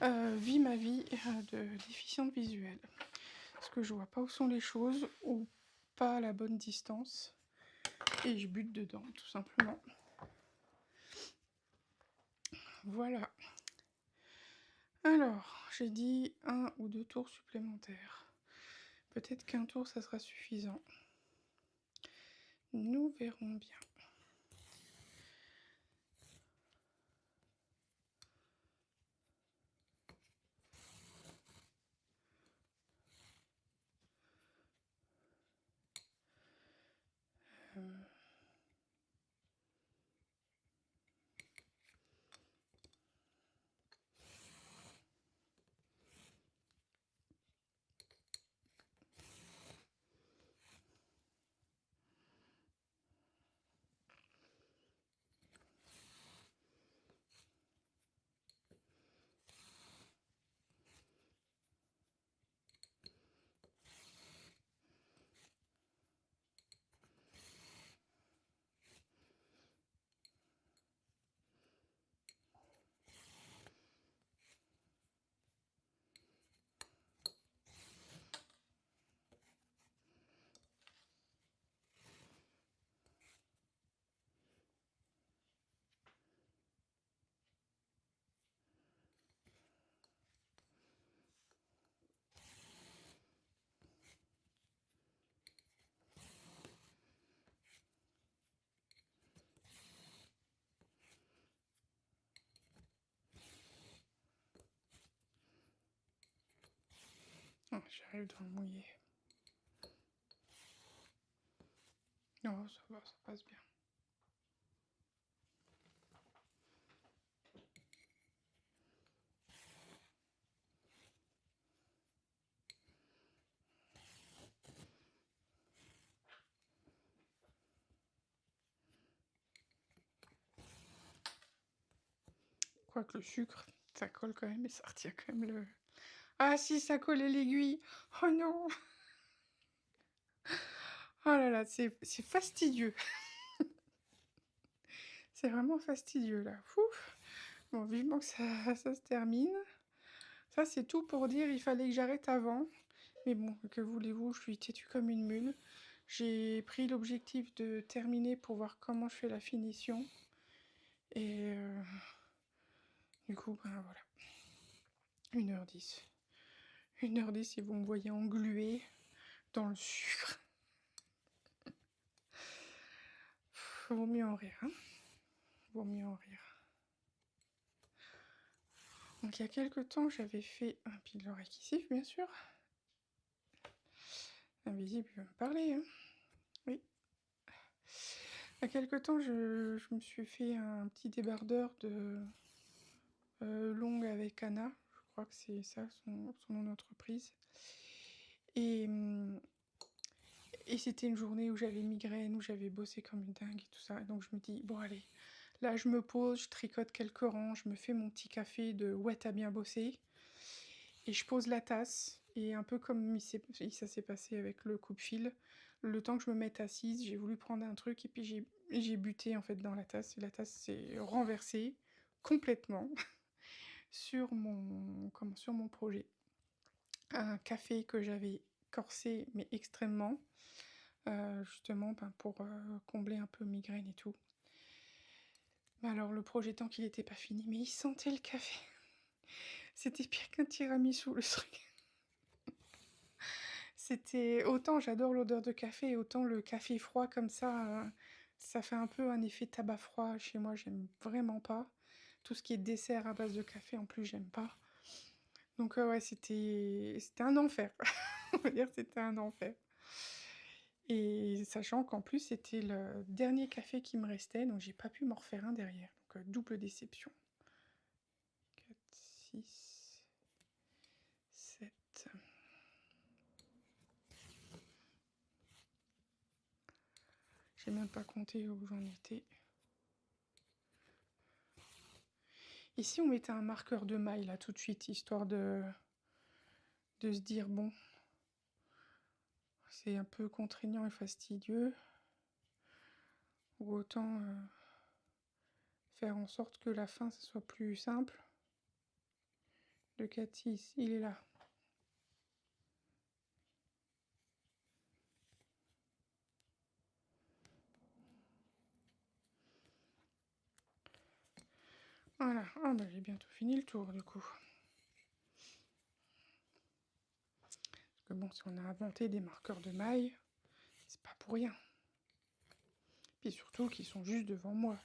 S1: vie ma vie de déficiente visuelle. Parce que je vois pas où sont les choses, ou pas à la bonne distance. Et je bute dedans, tout simplement. Voilà. Alors, j'ai dit 1 ou 2 tours supplémentaires. Peut-être qu'un tour, ça sera suffisant. Nous verrons bien. Oh, j'arrive dans le mouillé. Non, ça va, ça passe bien. Quoique le sucre, ça colle quand même et ça retient quand même le... Ah si, ça collait l'aiguille. Oh non. Oh là là, c'est fastidieux. C'est vraiment fastidieux là. Ouf. Bon, vivement que ça se termine. Ça, c'est tout pour dire il fallait que j'arrête avant. Mais bon, que voulez-vous, je suis têtue comme une mule. J'ai pris l'objectif de terminer pour voir comment je fais la finition. Et du coup, ben voilà. 1h10. 1h10 et vous me voyez engluée dans le sucre. Vaut mieux en rire, hein. Vaut mieux en rire. Donc il y a quelques temps, j'avais fait un pilote réquisif, bien sûr. Invisible, il va me parler, hein. Oui. Il y a quelques temps, je me suis fait un petit débardeur de longue avec Anna. Je crois que c'est ça son nom d'entreprise. Et, et c'était une journée où j'avais migraine, où j'avais bossé comme une dingue et tout ça. Et donc je me dis, bon allez, là je me pose, je tricote quelques rangs, je me fais mon petit café de ouais t'as bien bossé. Et je pose la tasse. Et un peu comme ça s'est passé avec le coupe-fil, le temps que je me mette assise, j'ai voulu prendre un truc et puis j'ai buté en fait dans la tasse. Et la tasse s'est renversée complètement sur mon projet. Un café que j'avais corsé mais extrêmement, justement pour combler un peu migraine et tout. Mais alors le projet tant qu'il n'était pas fini, mais il sentait le café. C'était pire qu'un tiramisu le truc. C'était autant j'adore l'odeur de café, autant le café froid comme ça fait un peu un effet tabac froid chez moi, j'aime vraiment pas. Tout ce qui est dessert à base de café en plus, j'aime pas. Donc ouais, c'était un enfer. On va dire que c'était un enfer. Et sachant qu'en plus c'était le dernier café qui me restait, donc j'ai pas pu m'en refaire un derrière. Donc double déception. 4, 6, 7. J'ai même pas compté où j'en étais. Ici, on mettait un marqueur de maille, là, tout de suite, histoire de se dire, bon, c'est un peu contraignant et fastidieux. Ou autant faire en sorte que la fin, ça soit plus simple. Le 4-6, il est là. Voilà. Ah, bah, j'ai bientôt fini le tour, du coup. Parce que bon, si on a inventé des marqueurs de maille, c'est pas pour rien. Puis surtout qu'ils sont juste devant moi.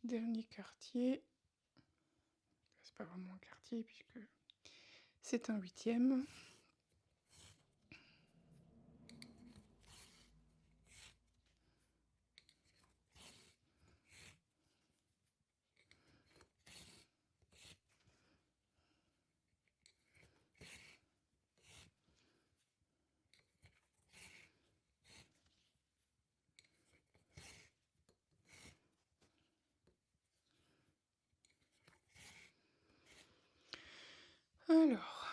S1: dernier quartier. C'est pas vraiment un quartier puisque c'est un 8e. Alors,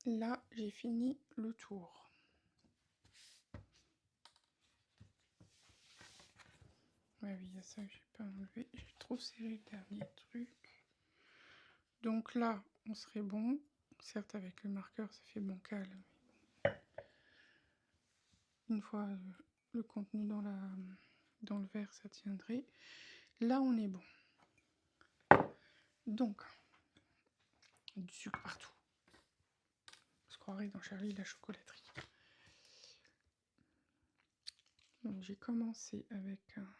S1: là, j'ai fini le tour. Ouais, oui, il y a ça que j'ai pas enlevé. J'ai trop serré le dernier truc. Donc là, on serait bon. Certes, avec le marqueur, ça fait bancal. Une fois le contenu dans le verre, ça tiendrait. Là, on est bon. Donc, du sucre partout. On se croirait dans Charlie la chocolaterie. Donc, j'ai commencé avec un...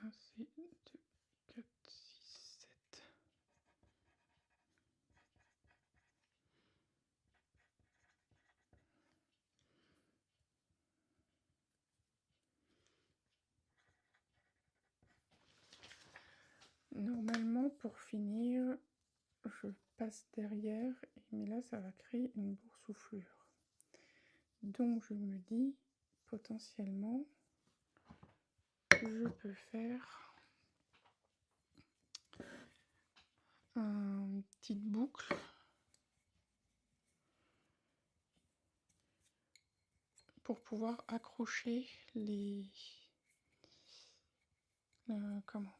S1: Là, c'est 2, 4, 6, 7. Normalement, pour finir, je passe derrière, mais là, ça va créer une boursouflure. Donc, je me dis, potentiellement, je peux faire une petite boucle pour pouvoir accrocher les... comment?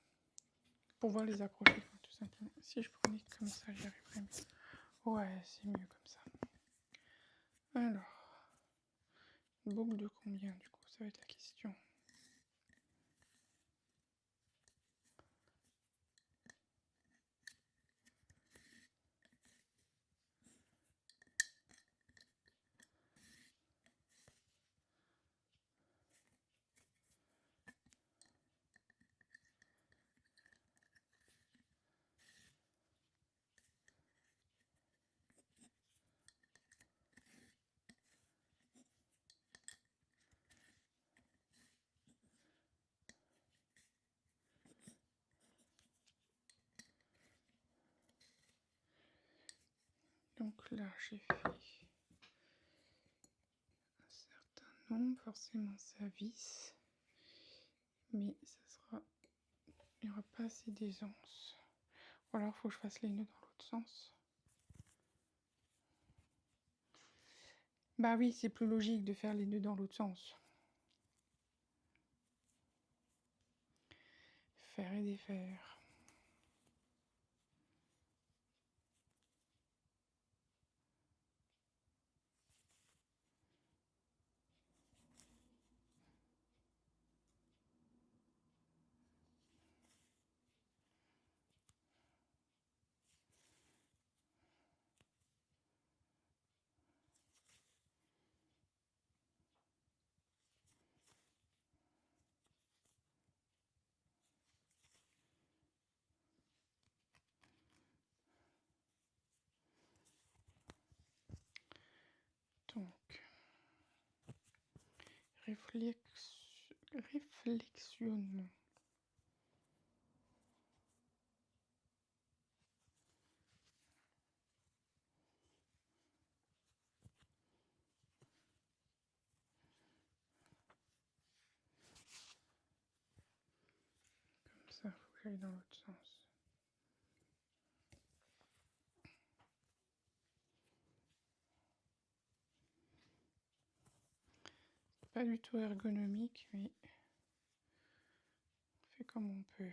S1: Pour pouvoir les accrocher, tout simplement. Si je prenais comme ça, j'y arriverais mieux. Ouais, c'est mieux comme ça. Alors, une boucle de combien, du coup? Ça va être la question. Donc là, j'ai fait un certain nombre, forcément ça visse, mais ça sera, il n'y aura pas assez d'aisance. Ou alors, il faut que je fasse les nœuds dans l'autre sens. Bah oui, c'est plus logique de faire les nœuds dans l'autre sens. Faire et défaire. Donc, réflexionnons. Comme ça, il faut que j'aille dans l'autre sens. Pas du tout ergonomique, mais on fait comme on peut.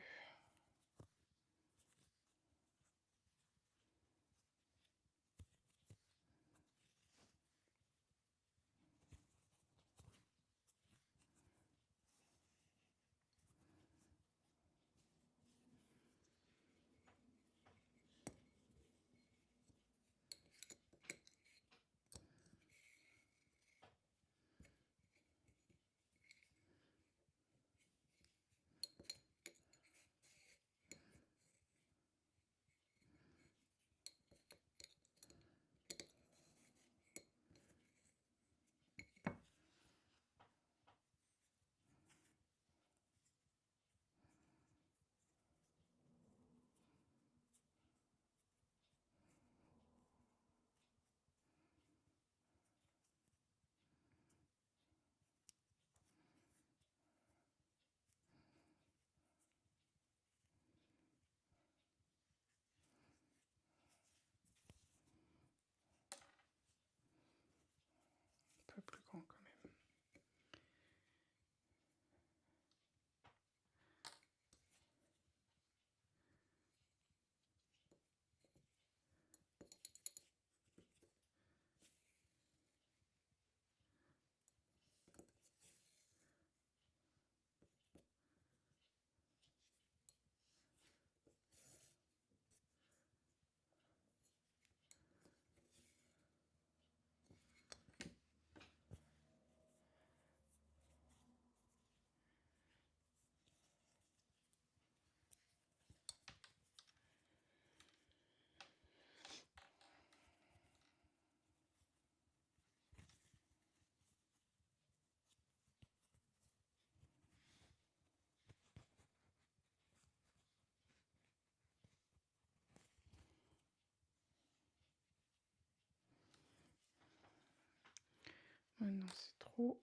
S1: Maintenant, c'est trop.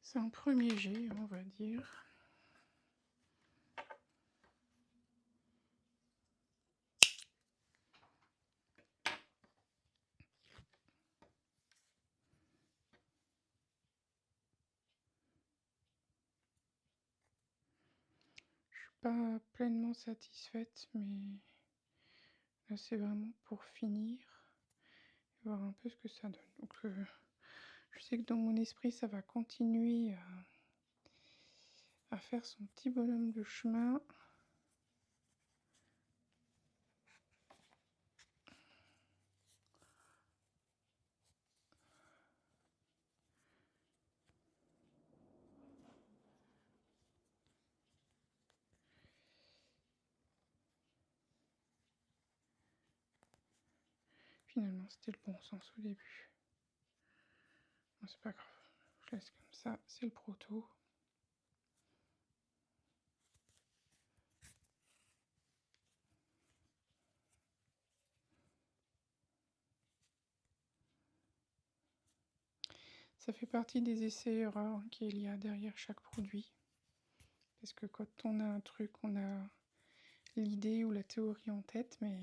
S1: C'est un premier jet, on va dire. Je suis pas pleinement satisfaite, mais là c'est vraiment pour finir et voir un peu ce que ça donne. Donc je sais que dans mon esprit ça va continuer à faire son petit bonhomme de chemin. Finalement c'était le bon sens au début. Bon, c'est pas grave, je laisse comme ça, c'est le proto. Ça fait partie des essais-erreurs qu'il y a derrière chaque produit. Parce que quand on a un truc, on a l'idée ou la théorie en tête, mais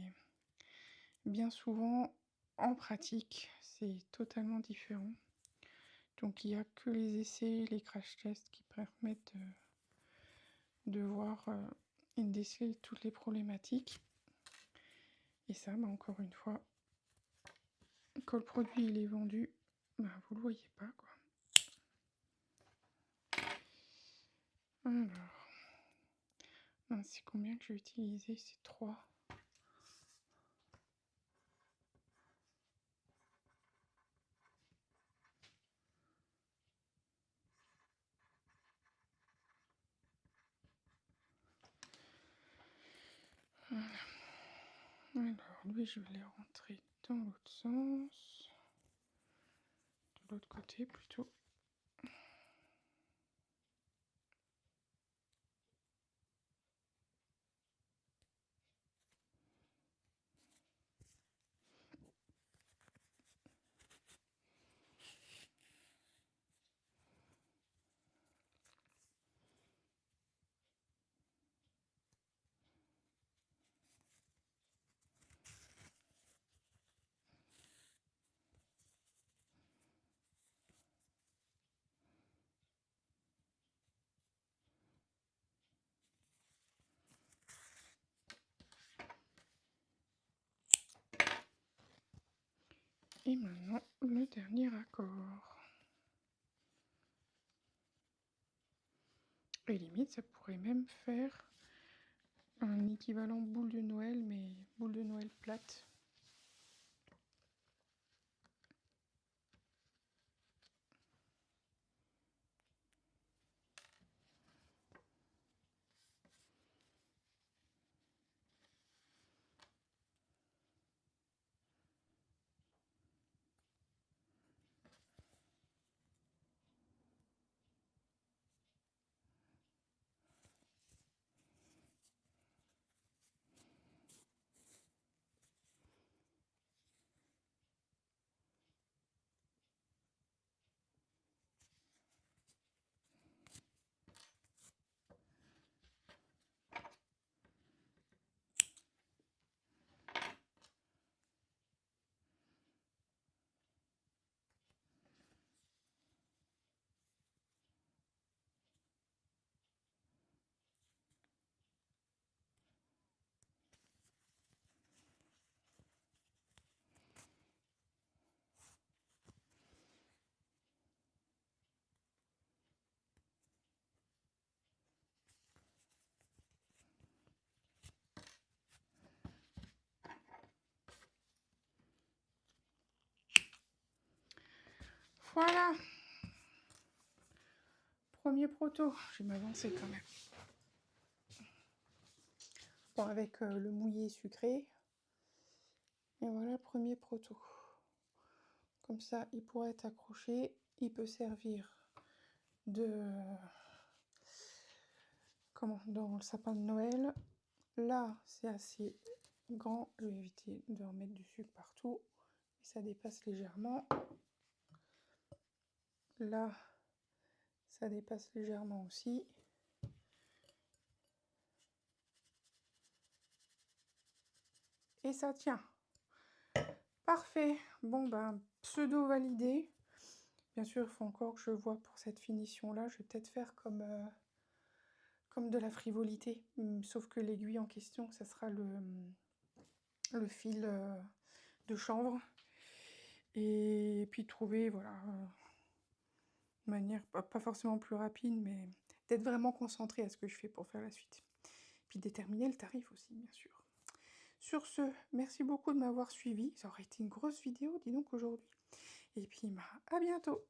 S1: bien souvent, en pratique, c'est totalement différent. Donc il n'y a que les essais, les crash tests qui permettent de voir et de déceler toutes les problématiques. Et ça, encore une fois, quand le produit il est vendu, vous le voyez pas, quoi. Alors, c'est combien que j'ai utilisé? C'est 3. Voilà. Alors, lui, je vais les rentrer dans l'autre sens. De l'autre côté, plutôt. Et maintenant, le dernier accord. Et limite, ça pourrait même faire un équivalent boule de Noël, mais boule de Noël plate. premier proto. Je vais m'avancer quand même. Bon, avec le mouillé sucré. Et voilà, premier proto. Comme ça, il pourrait être accroché. Il peut servir de... Comment? Dans le sapin de Noël. Là, c'est assez grand. Je vais éviter de remettre du sucre partout. Et ça dépasse légèrement. Là, ça dépasse légèrement aussi. Et ça tient. Parfait. Bon, ben, pseudo validé. Bien sûr, il faut encore que je vois pour cette finition-là. Je vais peut-être faire comme de la frivolité. Sauf que l'aiguille en question, ça sera le fil de chanvre. Et puis trouver, voilà, de manière pas forcément plus rapide, mais d'être vraiment concentré à ce que je fais pour faire la suite. Puis déterminer le tarif aussi, bien sûr. Sur ce, merci beaucoup de m'avoir suivi. Ça aurait été une grosse vidéo, dis donc, aujourd'hui. Et puis, à bientôt!